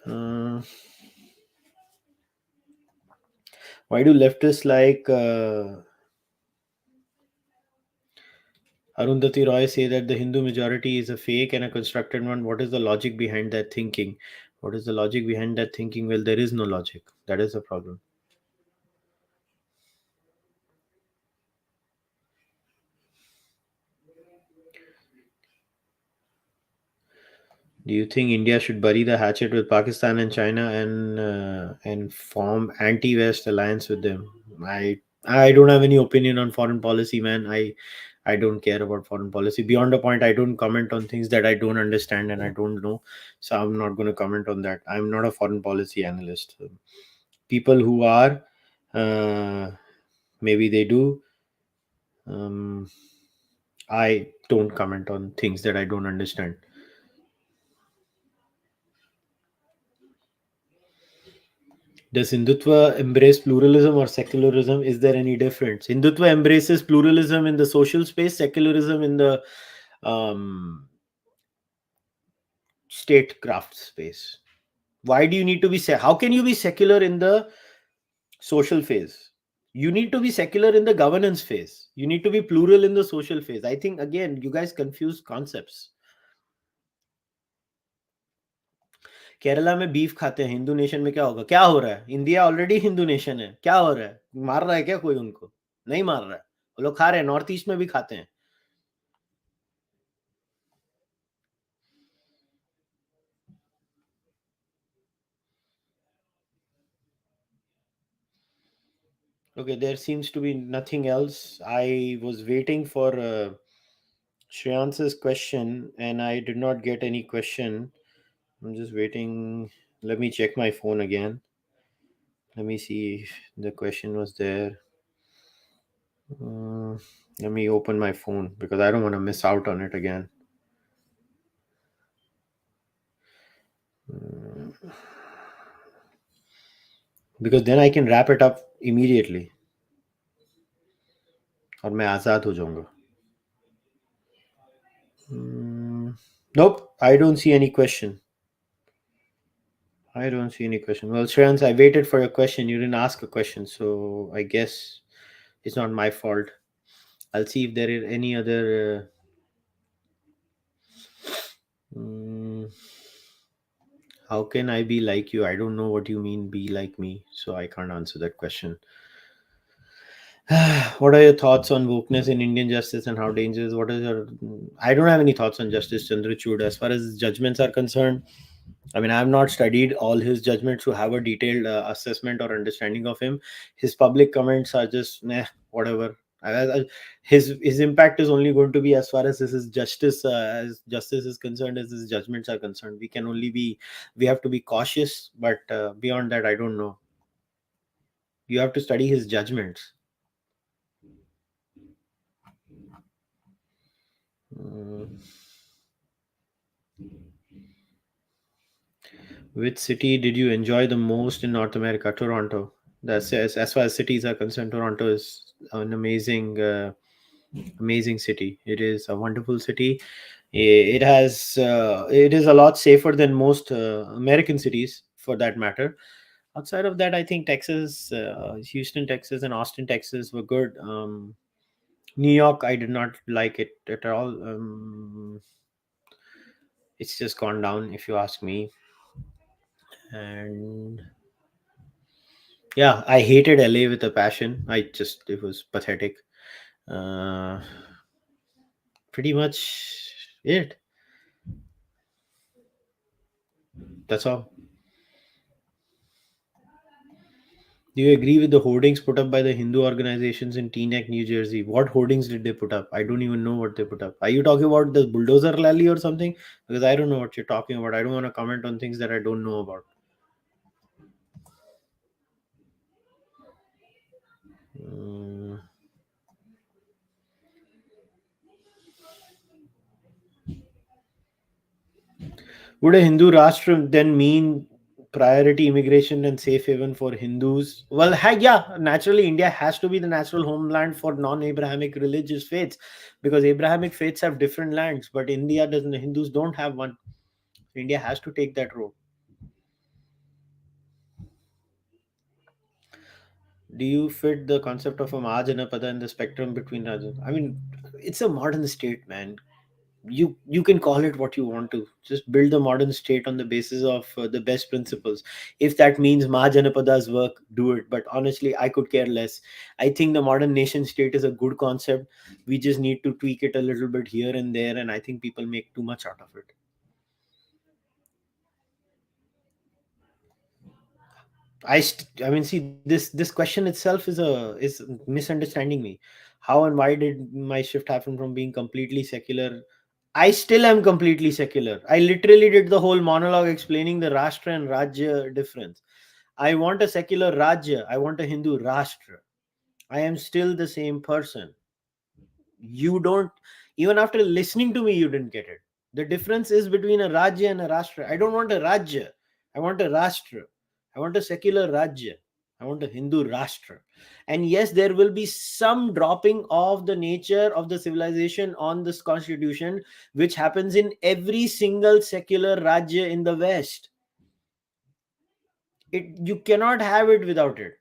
Uh, why do leftists like Arundhati Roy say that the Hindu majority is a fake and a constructed one? What is the logic behind that thinking? What is the logic behind that thinking? Well, there is no logic. That is the problem. Do you think India should bury the hatchet with Pakistan and China and form anti-West alliance with them? I don't have any opinion on foreign policy, man. I don't care about foreign policy. Beyond a point, I don't comment on things that I don't understand and I don't know. So I'm not going to comment on that. I'm not a foreign policy analyst. People who are, uh, maybe they do. Um, I don't comment on things that I don't understand. Does Hindutva embrace pluralism or secularism? Is there any difference? Hindutva embraces pluralism in the social space, secularism in the um, statecraft space. Why do you need to be? How can you be secular in the social phase? You need to be secular in the governance phase. You need to be plural in the social phase. I think again, you guys confuse concepts. Kerala में beef खाते हैं, Hindu nation में क्या होगा? क्या हो रहा है? इंडिया ऑलरेडी हिंदू नेशन है, क्या हो रहा है? मार रहा है क्या कोई उनको? नहीं मार रहा है, वो लोग खा रहे हैं, नॉर्थ ईस्ट में भी खाते हैं. Okay, there seems to be nothing else. I was waiting for Shreyans's question and I did not get any question. I'm just waiting. Let me check my phone again. Let me see if the question was there. Uh, Let me open my phone because I don't want to miss out on it again. Because then I can wrap it up immediately और मैं आज़ाद हो जाऊंगा. Nope, I don't see any question. I don't see any question. Well, Shreyans, I waited for your question. You didn't ask a question, so I guess it's not my fault. I'll see if there are any other. How can I be like you? I don't know what you mean, be like me, so I can't answer that question. What are your thoughts on wokeness in Indian justice and how dangerous? What is your? I don't have any thoughts on Justice Chandrachud as far as judgments are concerned. I mean, I have not studied all his judgments to have a detailed assessment or understanding of him. His public comments are just whatever. His impact is only going to be as far as this is justice, as justice is concerned, as his judgments are concerned. We have to be cautious, but beyond that, I don't know. You have to study his judgments. Mm. Which city did you enjoy the most in North America? Toronto. That's as far as cities are concerned. Toronto is an amazing city. It is a wonderful city. It is a lot safer than most American cities, for that matter. Outside of that, I think Texas, Houston, Texas, and Austin, Texas were good. New York, I did not like it at all. It's just gone down, if you ask me. And yeah, I hated LA with a passion. It was pathetic. Uh, Pretty much it. That's all. Do you agree with the hoardings put up by the Hindu organizations in Teaneck, New Jersey? What hoardings did they put up? I don't even know what they put up. Are you talking about the bulldozer rally or something? Because I don't know what you're talking about. I don't want to comment on things that I don't know about. Mm. Would a Hindu Rāṣṭra then mean priority immigration and safe haven for Hindus? Well, yeah, naturally, India has to be the natural homeland for non-Abrahamic religious faiths because Abrahamic faiths have different lands, but India doesn't. Hindus don't have one. India has to take that road. Do you fit the concept of a Mahajanapada in the spectrum between Rajas? I mean, it's a modern state, man. You can call it what you want to. Just build the modern state on the basis of the best principles. If that means Mahajanapada's work, do it. But honestly, I could care less. I think the modern nation state is a good concept. We just need to tweak it a little bit here and there, and I think people make too much out of it. I mean, see, this question itself is misunderstanding me. How and why did my shift happen from being completely secular? I still am completely secular. I literally did the whole monologue explaining the Rashtra and Rajya difference. I want a secular Rajya. I want a Hindu Rāṣṭra. I am still the same person. You don't, even after listening to me, you didn't get it. The difference is between a Rajya and a Rashtra. I don't want a Rajya. I want a Rashtra. I want a secular Rajya. I want a Hindu Rashtra. And yes, there will be some dropping of the nature of the civilization on this constitution, which happens in every single secular Rajya in the West. You cannot have it without it.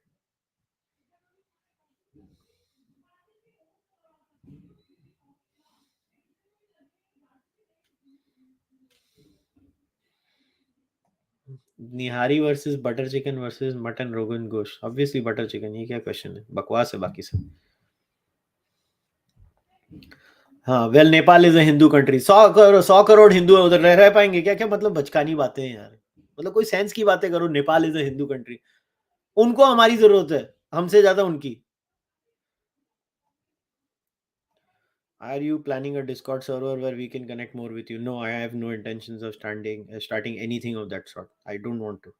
Nihari versus butter chicken versus mutton रोगन गोश, obviously butter chicken, ये क्या question है, बकवास है बाकी सब. हाँ, well Nepal is a Hindu country. 100 crore Hindu है उधर, रह पाएंगे क्या? क्या मतलब बचकानी बातें हैं यार. मतलब कोई सेंस की बातें करो. Nepal is a Hindu country. उनको हमारी जरूरत है, हमसे ज्यादा उनकी. Are you planning a Discord server where we can connect more with you? No, I have no intentions of starting anything of that sort. I don't want to.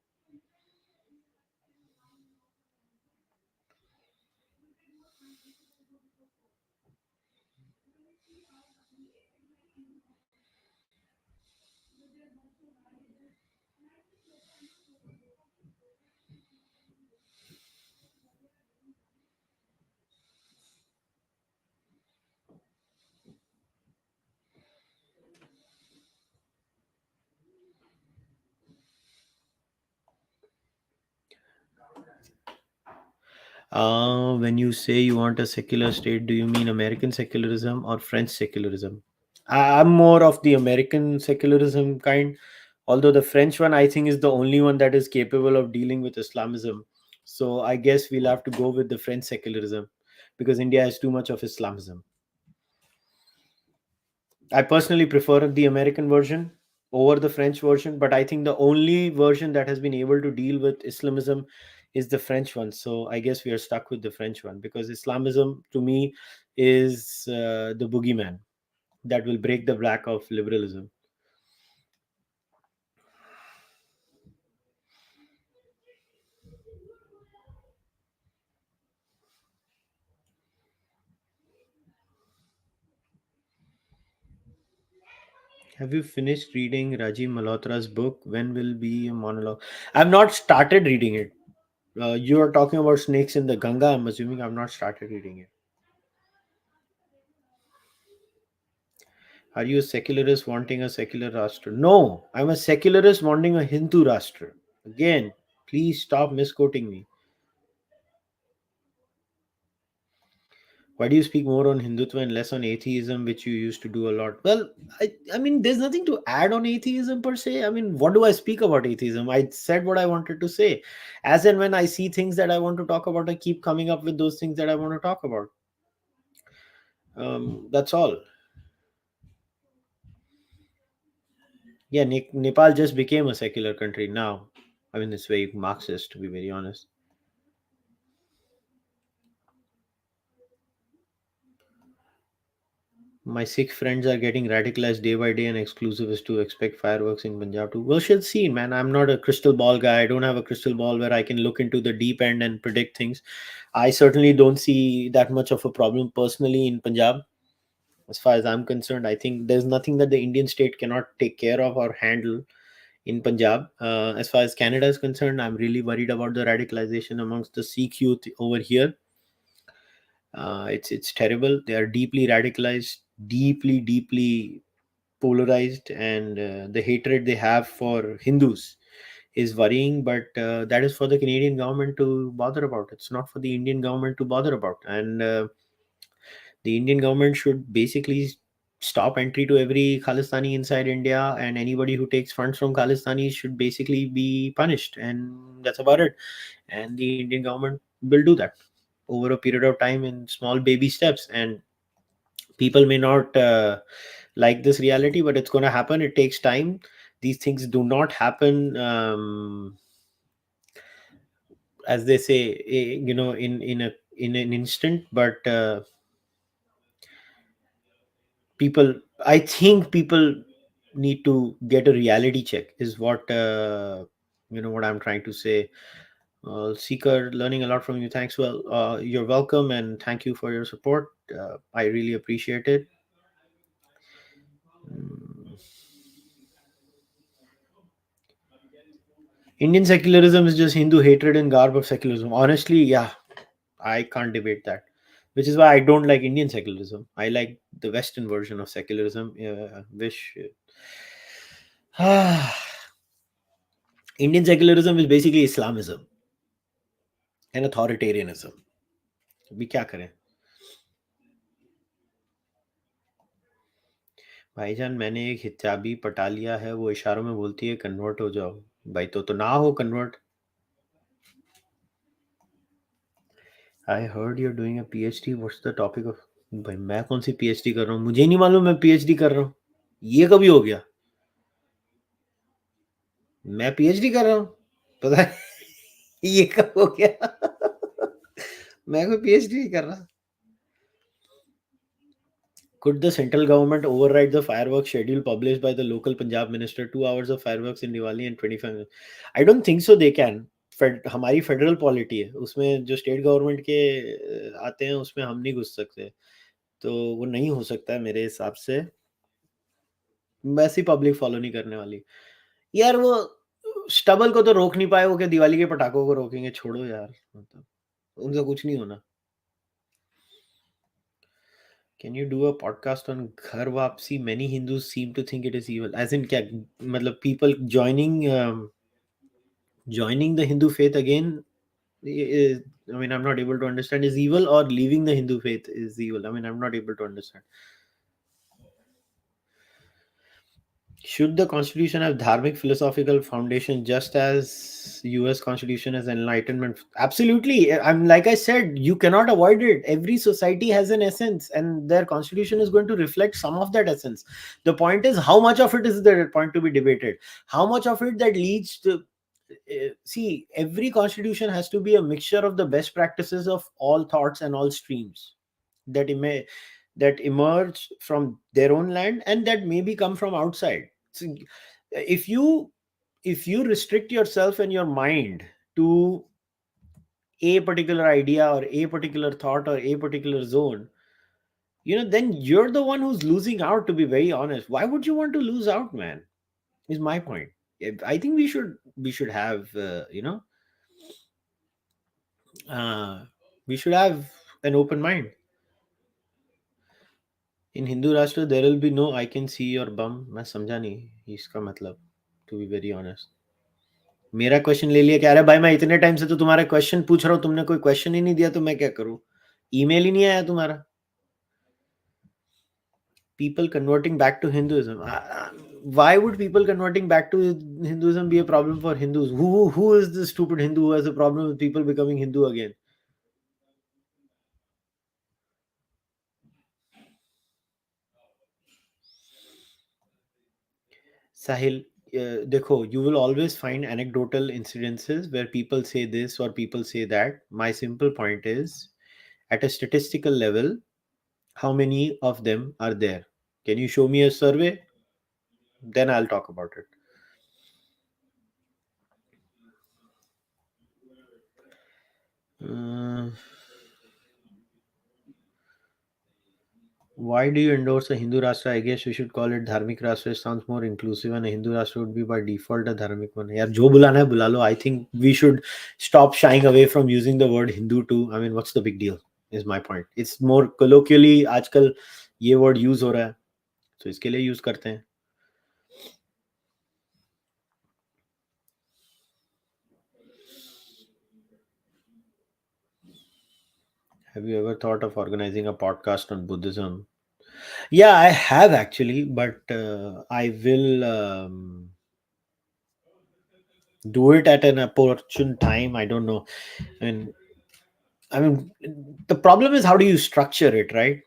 When you say you want a secular state, do you mean American secularism or French secularism? I'm more of the American secularism kind, although the French one I think is the only one that is capable of dealing with Islamism. So I guess we'll have to go with the French secularism because India has too much of Islamism. I personally prefer the American version over the French version, but I think the only version that has been able to deal with Islamism is the French one. So I guess we are stuck with the French one because Islamism to me is the boogeyman that will break the back of liberalism. Have you finished reading Rajiv Malhotra's book? When will be a monologue? I've not started reading it. You are talking about snakes in the Ganga. I'm assuming I've not started reading it. Are you a secularist wanting a secular Rashtra? No, I'm a secularist wanting a Hindu Rashtra. Again, please stop misquoting me. Why do you speak more on Hindutva and less on atheism, which you used to do a lot? Well, I mean, there's nothing to add on atheism per se. I mean, what do I speak about atheism? I said what I wanted to say. As and when I see things that I want to talk about, I keep coming up with those things that I want to talk about. That's all. Yeah, Nepal just became a secular country now. I mean, it's very Marxist, to be very honest. My Sikh friends are getting radicalized day by day and exclusivist to expect fireworks in Punjab too. Well, shall see, man. I'm not a crystal ball guy. I don't have a crystal ball where I can look into the deep end and predict things. I certainly don't see that much of a problem personally in Punjab. As far as I'm concerned, I think there's nothing that the Indian state cannot take care of or handle in Punjab. As far as Canada is concerned, I'm really worried about the radicalization amongst the Sikh youth over here. It's terrible. They are deeply radicalized, deeply polarized, and the hatred they have for Hindus is worrying. But that is for the Canadian government to bother about. It's not for the Indian government to bother about. And the Indian government should basically stop entry to every Khalistani inside India, and anybody who takes funds from Khalistanis should basically be punished. And that's about it. And the Indian government will do that over a period of time in small baby steps. And people may not like this reality, but it's going to happen. It takes time. These things do not happen as they say, in an instant. But people, I think people need to get a reality check, is what what I'm trying to say. Seeker, learning a lot from you. Thanks. Well, you're welcome, and thank you for your support. I really appreciate it. Mm. Indian secularism is just Hindu hatred and garb of secularism. Honestly, yeah, I can't debate that. Which is why I don't like Indian secularism. I like the Western version of secularism. Which Indian secularism is basically Islamism and authoritarianism. अभी क्या करें? भाईजान, मैंने एक हिजाबी पटा लिया है, वो इशारों में बोलती है कन्वर्ट हो जाओ। भाई तो ना हो convert. I heard you are doing a PhD, what's the topic of. भाई मैं कौन सी पीएचडी कर रहा हूँ, मुझे ही नहीं मालूम मैं पीएचडी कर रहा हूँ। ये कभी हो गया? मैं पीएचडी कर रहा हूँ, पता है? ये कब हो गया? मैं कोई पीएचडी नहीं कर रहा। Could the central government override the fireworks schedule published by the local Punjab minister? 2 hours of fireworks in Diwali and 25 minutes. I don't think so. They can. हमारी फेडरल पॉलिटी है, उसमें जो स्टेट गवर्नमेंट के आते हैं उसमें हम नहीं घुस सकते, तो वो नहीं हो सकता है मेरे हिसाब से। वैसी पब्लिक फॉलो नहीं करने वाली यार। वो स्टबल को तो रोक नहीं पाए, वो क्या दिवाली के पटाखों को रोकेंगे? छोड़ो यार, मतलब उनसे कुछ नहीं होना। Can you do a podcast on Ghar Wapsi? Many Hindus seem to think it is evil. As in, क्या मतलब people joining the Hindu faith again? I mean, I'm not able to understand. Is evil, or leaving the Hindu faith is evil? I mean, I'm not able to understand. Should the constitution have dharmic philosophical foundation, just as US constitution has enlightenment? Absolutely. I'm like I said, you cannot avoid it. Every society has an essence, and their constitution is going to reflect some of that essence. The point is, how much of it is the point to be debated? How much of it that leads to see, every constitution has to be a mixture of the best practices of all thoughts and all streams that that emerge from their own land and that maybe come from outside. So if you if you restrict yourself and your mind to a particular idea or a particular thought or a particular zone, then you're the one who's losing out, to be very honest. Why would you want to lose out, man? Is my point. I think we should have uh, we should have an open mind. In Hindu Rāṣṭra, there will be no I can see your bum. मैं समझा नहीं इसका मतलब, to be very honest. मेरा question ले लिया क्या? अरे भाई, मैं इतने टाइम से तो तुम्हारा क्वेश्चन पूछ रहा हूँ, तुमने कोई क्वेश्चन ही नहीं दिया, तो मैं क्या करूँ? ईमेल ही नहीं आया तुम्हारा? People converting back to Hinduism. Why would people converting back to Hinduism be a problem for Hindus? Who is the stupid Hindu who has a problem with people becoming Hindu again? Sahil, देखो, you will always find anecdotal incidences where people say this or people say that. My simple point is, at a statistical level, how many of them are there? Can you show me a survey? Then I'll talk about it. Uh, why do you endorse a Hindu Rashtra? I guess we should call it Dharmik Rashtra. It sounds more inclusive, and a Hindu Rashtra would be by default a Dharmik one. यार जो बुलाना है बुला लो. I think we should stop shying away from using the word Hindu too. I mean, what's the big deal? Is my point. It's more colloquially आजकल ये word use हो रहा है, तो इसके लिए use करते हैं. Have you ever thought of organizing a podcast on Buddhism? Yeah, I have actually, but I will do it at an opportune time. I don't know. And I mean, the problem is, how do you structure it, right?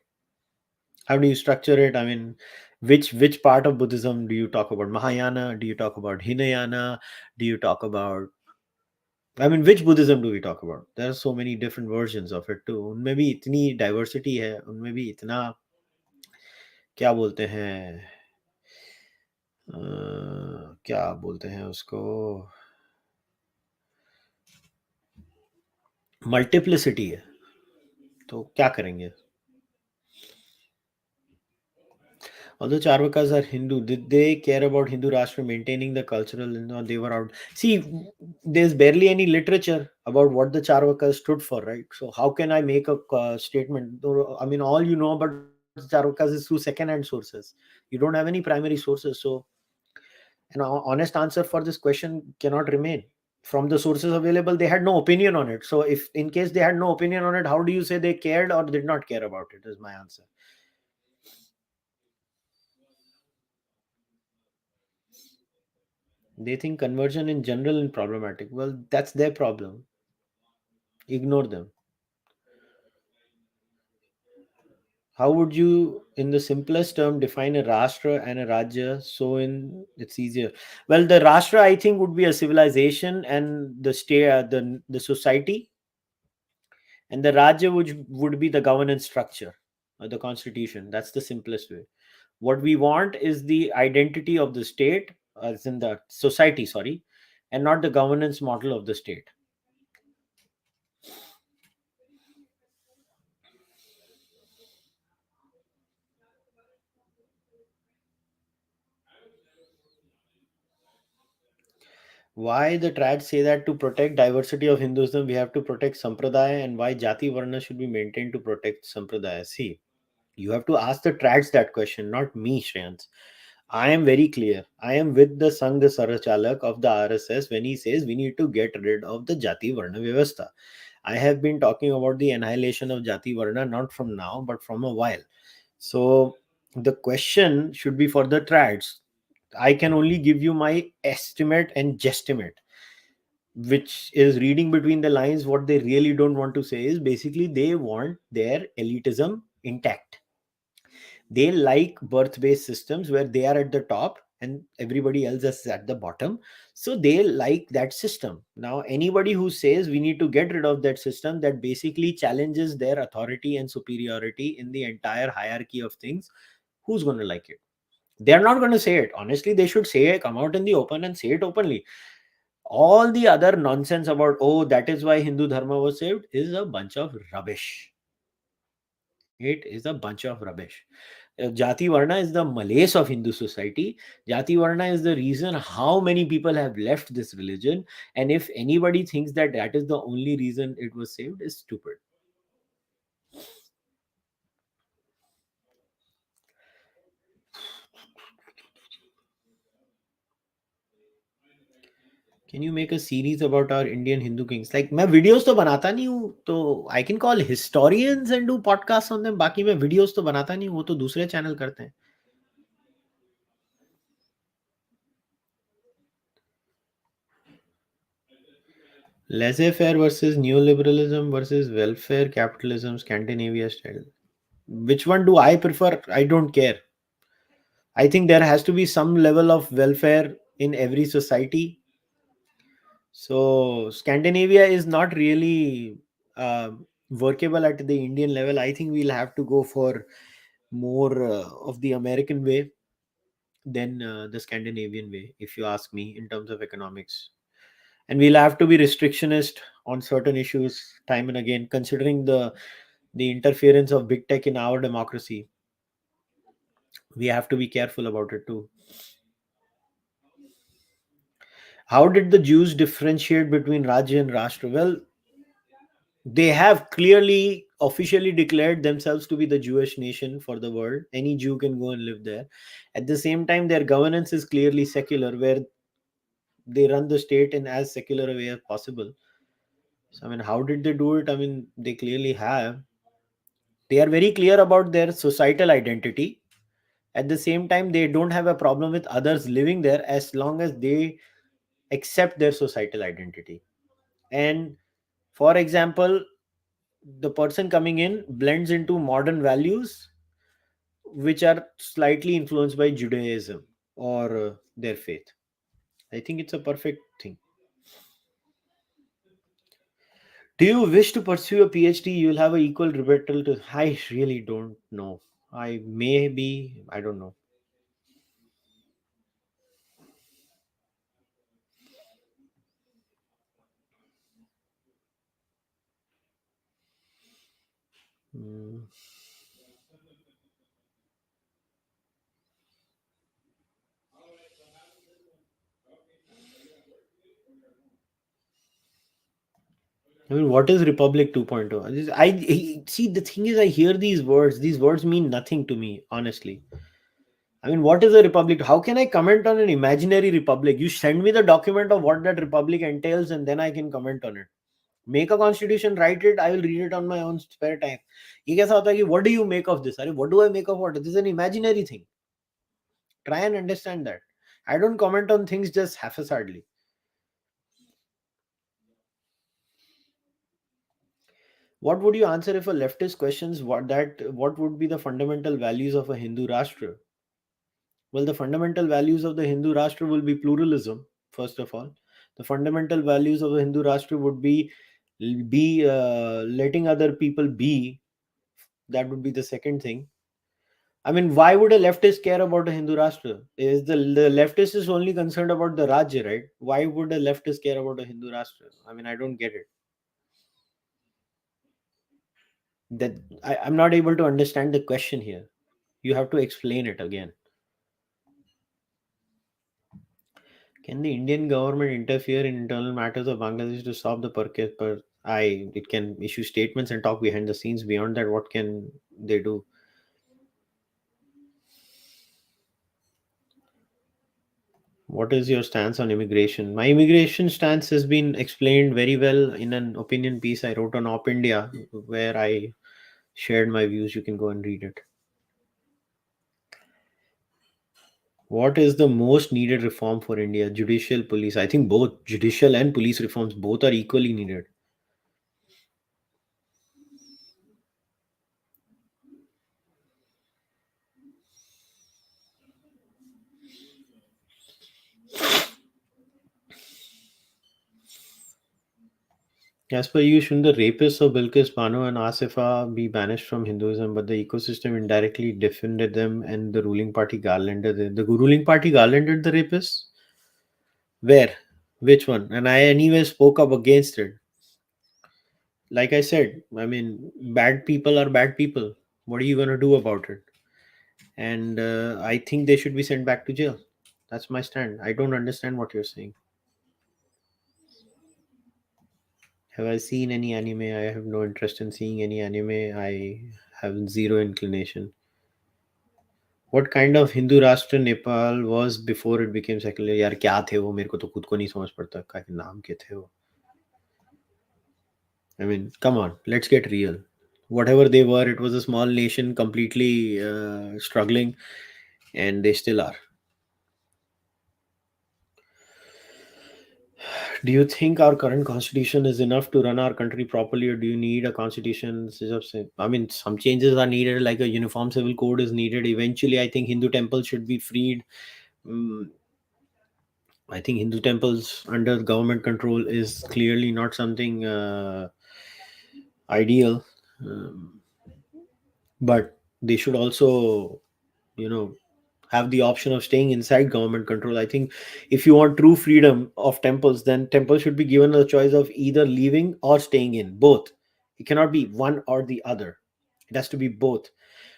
How do you structure it? I mean, which part of Buddhism do you talk about? Mahayana? Do you talk about Hinayana? Do you talk about I mean, which Buddhism do we talk about? There are so many different versions of it too. उनमें भी इतनी diversity है, उनमें भी इतना क्या बोलते हैं, क्या बोलते हैं उसको, मल्टीप्लिसिटी है, तो क्या करेंगे? Although Charvakas are Hindu, did they care about Hindu Rāṣṭra maintaining the cultural? No, they were out. See, there's barely any literature about what the Charvakas stood for, right? So how can I make a statement? I mean, all you know about the Charvakas is through second-hand sources. You don't have any primary sources. So an honest answer for this question cannot remain. From the sources available, they had no opinion on it. So if in case they had no opinion on it, how do you say they cared or did not care about it? Is my answer. They think conversion in general is problematic. Well, that's their problem. Ignore them. How would you, in the simplest term, define a Rashtra and a Rajya? So in it's easier. Well, the Rashtra, I think, would be a civilization and the state, the society, and the Rajya would be the governance structure, the constitution. That's the simplest way. What we want is the identity of the state, as in the society, sorry, and not the governance model of the state. Why the trads say that to protect diversity of Hinduism, we have to protect Sampradaya, and why Jati Varna should be maintained to protect Sampradaya. See, you have to ask the trads that question, not me, Shreyans. I am very clear. I am with the Sangh Sarachalak of the RSS when he says we need to get rid of the Jati Varna Vyavastha. I have been talking about the annihilation of Jati Varna not from now but from a while. So the question should be for the trads. I can only give you my estimate and guesstimate, which is reading between the lines. What they really don't want to say is basically they want their elitism intact. They like birth based systems where they are at the top and everybody else is at the bottom. So they like that system. Now anybody who says we need to get rid of that system, that basically challenges their authority and superiority in the entire hierarchy of things, who's going to like it? They're not going to say it honestly. They should say it, come out in the open and say it openly. All the other nonsense about, oh, that is why Hindu dharma was saved, is a bunch of rubbish. It is a bunch of rubbish. Jati Varna is the malaise of Hindu society. Jati Varna is the reason how many people have left this religion. And if anybody thinks that that is the only reason it was saved, is stupid. Can you make a series about our Indian Hindu kings? Like मैं videos तो बनाता नहीं हूँ, तो I can call historians and do podcasts on them. बाकी मैं videos तो बनाता नहीं हूँ, वो तो दूसरे channel करते हैं. Laissez-faire versus neoliberalism versus welfare capitalism, Scandinavia style. Which one do I prefer? I don't care. I think there has to be some level of welfare in every society. So Scandinavia is not really workable at the Indian level. I think we'll have to go for more of the American way than the Scandinavian way, if you ask me, in terms of economics. And we'll have to be restrictionist on certain issues time and again, considering the interference of big tech in our democracy. We have to be careful about it too. How did the Jews differentiate between Rajya and Rashtra? Well, they have clearly officially declared themselves to be the Jewish nation for the world. Any Jew can go and live there. At the same time, their governance is clearly secular, where they run the state in as secular a way as possible. So, I mean, how did they do it? I mean, they clearly have. They are very clear about their societal identity. At the same time, they don't have a problem with others living there as long as they accept their societal identity. And for example, the person coming in blends into modern values which are slightly influenced by Judaism or their faith. I think it's a perfect thing. Do you wish to pursue a PhD? You'll have a equal rebuttal to. I really don't know. I may be. I don't know. Hmm. I mean, what is Republic 2.0? See. The thing is, I hear these words. These words mean nothing to me, honestly. I mean, what is a republic? How can I comment on an imaginary republic? You send me the document of what that republic entails, and then I can comment on it. Make a constitution, write it. I will read it on my own spare time. ये कैसा होता है कि what do you make of this? अरे, what do I make of what? This is an imaginary thing. Try and understand that. I don't comment on things just haphazardly. What would you answer if a leftist questions what would be the fundamental values of a Hindu Rashtra? Well, the fundamental values of the Hindu Rashtra will be pluralism, first of all. The fundamental values of the Hindu Rashtra would be letting other people be. That would be the second thing. I mean, why would a leftist care about a Hindu Rashtra? The leftist is only concerned about the Rajya, right? Why would a leftist care about a Hindu Rashtra? I mean, I don't get it. That I'm not able to understand the question here. You have to explain it again. Can the Indian government interfere in internal matters of Bangladesh to stop the it can issue statements and talk behind the scenes. Beyond that, what can they do? What is your stance on immigration? My immigration stance has been explained very well in an opinion piece I wrote on Op India, where I shared my views. You can go and read it. What is the most needed reform for India? Judicial, police. I think both judicial and police reforms both are equally needed. As per you, shouldn't the rapists of Bilkis Bano and Asifa be banished from Hinduism? But the ecosystem indirectly defended them, and the ruling party garlanded them. The ruling party garlanded the rapists? Where? Which one? And I anyway spoke up against it. Like I said, I mean, bad people are bad people. What are you going to do about it? And I think they should be sent back to jail. That's my stand. I don't understand what you're saying. Have I seen any anime? I have no interest in seeing any anime. I have zero inclination. What kind of Hindu राष्ट्र Nepal was before it became secular? यार क्या थे वो, मेरे को तो खुद को नहीं समझ पड़ता क्या नाम क्या थे वो. I mean, come on, let's get real. Whatever they were, it was a small nation completely struggling, and they still are. Do you think our current constitution is enough to run our country properly, or do you need a constitution? I mean, some changes are needed, like a uniform civil code is needed. Eventually, I think Hindu temples should be freed. Mm, I think Hindu temples under government control is clearly not something ideal, um, but they should also, you know, have the option of staying inside government control. I think if you want true freedom of temples, then temples should be given a choice of either leaving or staying in. Both. It cannot be one or the other. It has to be both.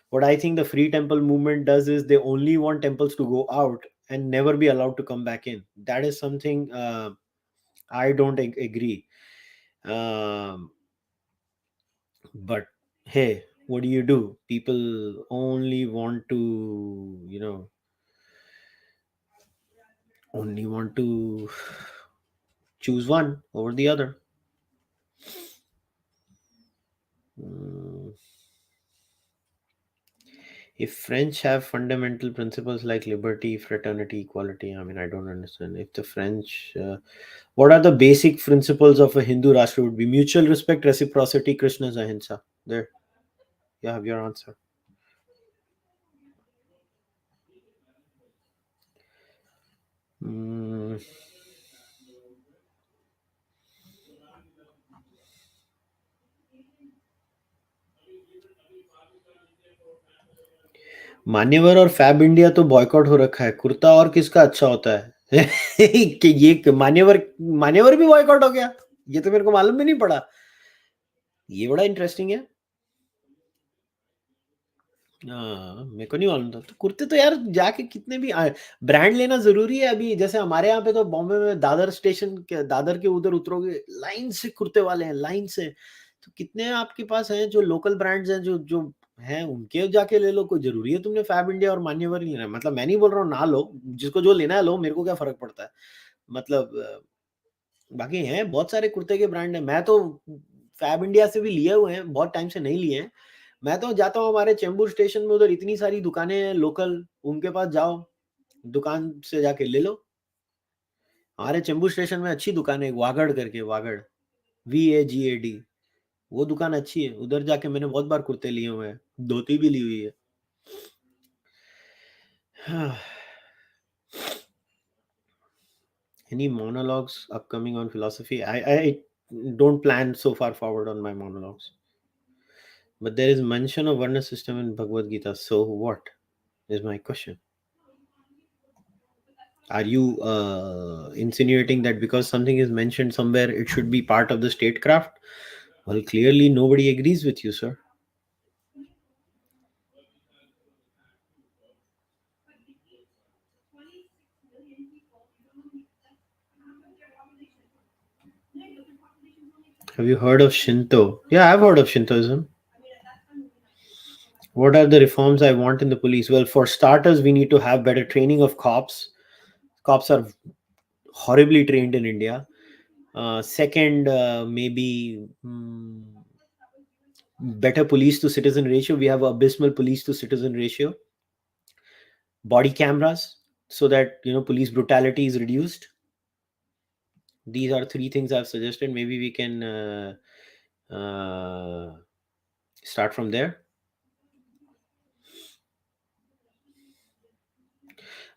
What I think the free temple movement does is they only want temples to go out and never be allowed to come back in. That is something I don't agree. Um, but hey, what do you do? People only want to, only want to choose one over the other. Mm, if French have fundamental principles like liberty, fraternity, equality, I mean, I don't understand. If the French, what are the basic principles of a Hindu Rashtra? Would be mutual respect, reciprocity, Krishna's ahimsa. There, you have your answer. Mm, मान्यवर और fab India तो boycott हो रखा है। कुर्ता और किसका अच्छा होता है? कि ये मान्यवर मान्यवर भी बॉयकॉट हो गया, ये तो मेरे को मालूम भी नहीं पड़ा। ये बड़ा इंटरेस्टिंग है। हाँ, मेरे को नहीं मालूम था। तो कुर्ते तो यार जाके कितने भी ब्रांड लेना जरूरी है। अभी जैसे हमारे यहाँ पे तो बॉम्बे में दादर स्टेशन के, दादर के उधर उतरोगे, लाइन से कुर्ते वाले हैं, लाइन से। तो कितने आपके पास हैं जो लोकल ब्रांड्स हैं, जो जो हैं, उनके जाके ले लो। कोई जरूरी है तुमने फैब इंडिया और मान्यवर ही लेना है? मतलब मैं नहीं बोल रहा हूँ ना लो, जिसको जो लेना है लो, मेरे को क्या फर्क पड़ता है। मतलब बाकी हैं बहुत सारे कुर्ते के ब्रांड हैं। मैं तो फैब इंडिया से भी लिए हुए हैं, बहुत टाइम से नहीं लिए हैं। मैं तो जाता हूँ हमारे चेंबूर स्टेशन में, उधर इतनी सारी दुकानें हैं लोकल, उनके पास जाओ, दुकान से जाके ले लो। हमारे चेंबूर स्टेशन में अच्छी दुकान है, एक वागड़ करके, वागड़, VAGAD। वो दुकान अच्छी है, उधर जाके मैंने बहुत बार कुर्ते लिए हुए हैं, धोती भी ली हुई है। Any monologues upcoming on philosophy? I don't plan so far forward on my monologues. But there is mention of Varna system in Bhagavad Gita. So what is my question? Are you insinuating that because something is mentioned somewhere, it should be part of the statecraft? Well, clearly nobody agrees with you, sir. Have you heard of Shinto? Yeah, I've heard of Shintoism. What are the reforms I want in the police? Well, for starters, we need to have better training of cops. Cops are horribly trained in India. Second, maybe better police to citizen ratio. We have abysmal police to citizen ratio. Body cameras, so that police brutality is reduced. These are three things I've suggested. Maybe we can start from there.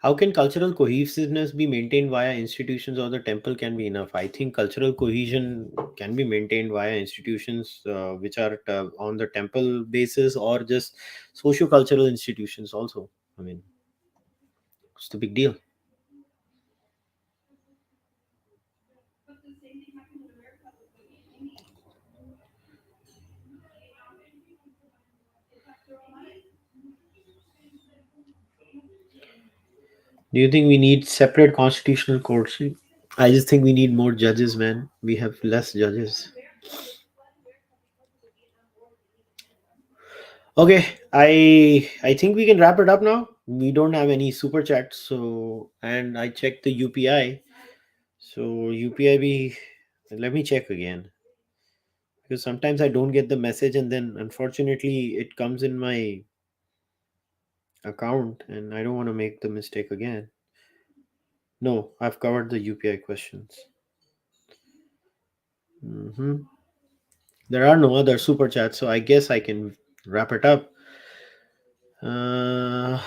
How can cultural cohesiveness be maintained via institutions, or the temple can be enough? I think cultural cohesion can be maintained via institutions which are on the temple basis, or just socio-cultural institutions also. I mean, it's the big deal. Do you think we need separate constitutional courts? I just think we need more judges, man. We have less judges. Okay, I think we can wrap it up now. We don't have any super chats, so, and I checked the UPI. So UPI be, let me check again, because sometimes I don't get the message, and then unfortunately it comes in my account, and I don't want to make the mistake again. No, I've covered the UPI questions. hmm There are no other super chats, so I guess I can wrap it up. Uh,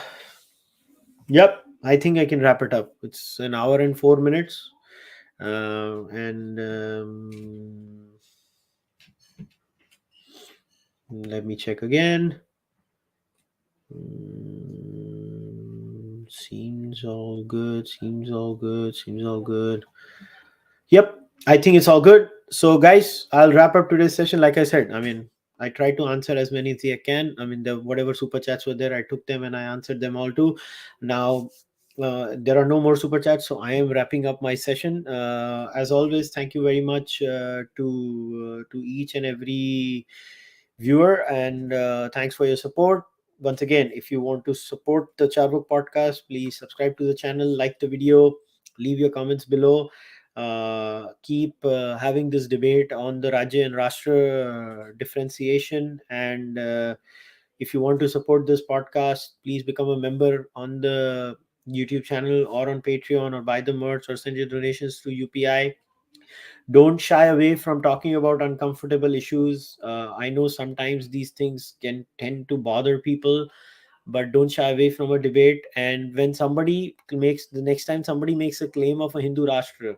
yep, I think I can wrap it up. It's an hour and 4 minutes. And let me check again. Seems all good. Seems all good. Seems all good. Yep, I think it's all good. So, guys, I'll wrap up today's session. Like I said, I mean, I tried to answer as many as I can. I mean, the whatever super chats were there, I took them and I answered them all too. Now, there are no more super chats, so I am wrapping up my session. As always, thank you very much to each and every viewer, and thanks for your support. Once again, if you want to support the Cārvāka podcast, please subscribe to the channel, like the video, leave your comments below. Keep having this debate on the Rājya and Rastra differentiation. And if you want to support this podcast, please become a member on the YouTube channel or on Patreon, or buy the merch, or send your donations to UPI. Don't shy away from talking about uncomfortable issues. I know sometimes these things can tend to bother people, but don't shy away from a debate. And when somebody makes, the next time somebody makes a claim of a Hindu Rāṣṭra,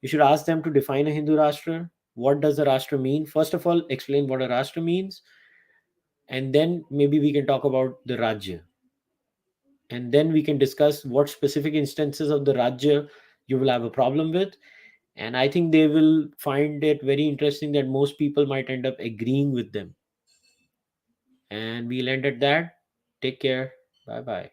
you should ask them to define a Hindu Rāṣṭra. What does a Rashtra mean? First of all, explain what a Rashtra means, and then maybe we can talk about the Rajya. and then we can discuss what specific instances of the Rajya you will have a problem with. And I think they will find it very interesting that most people might end up agreeing with them. And we'll end at that. Take care. Bye bye.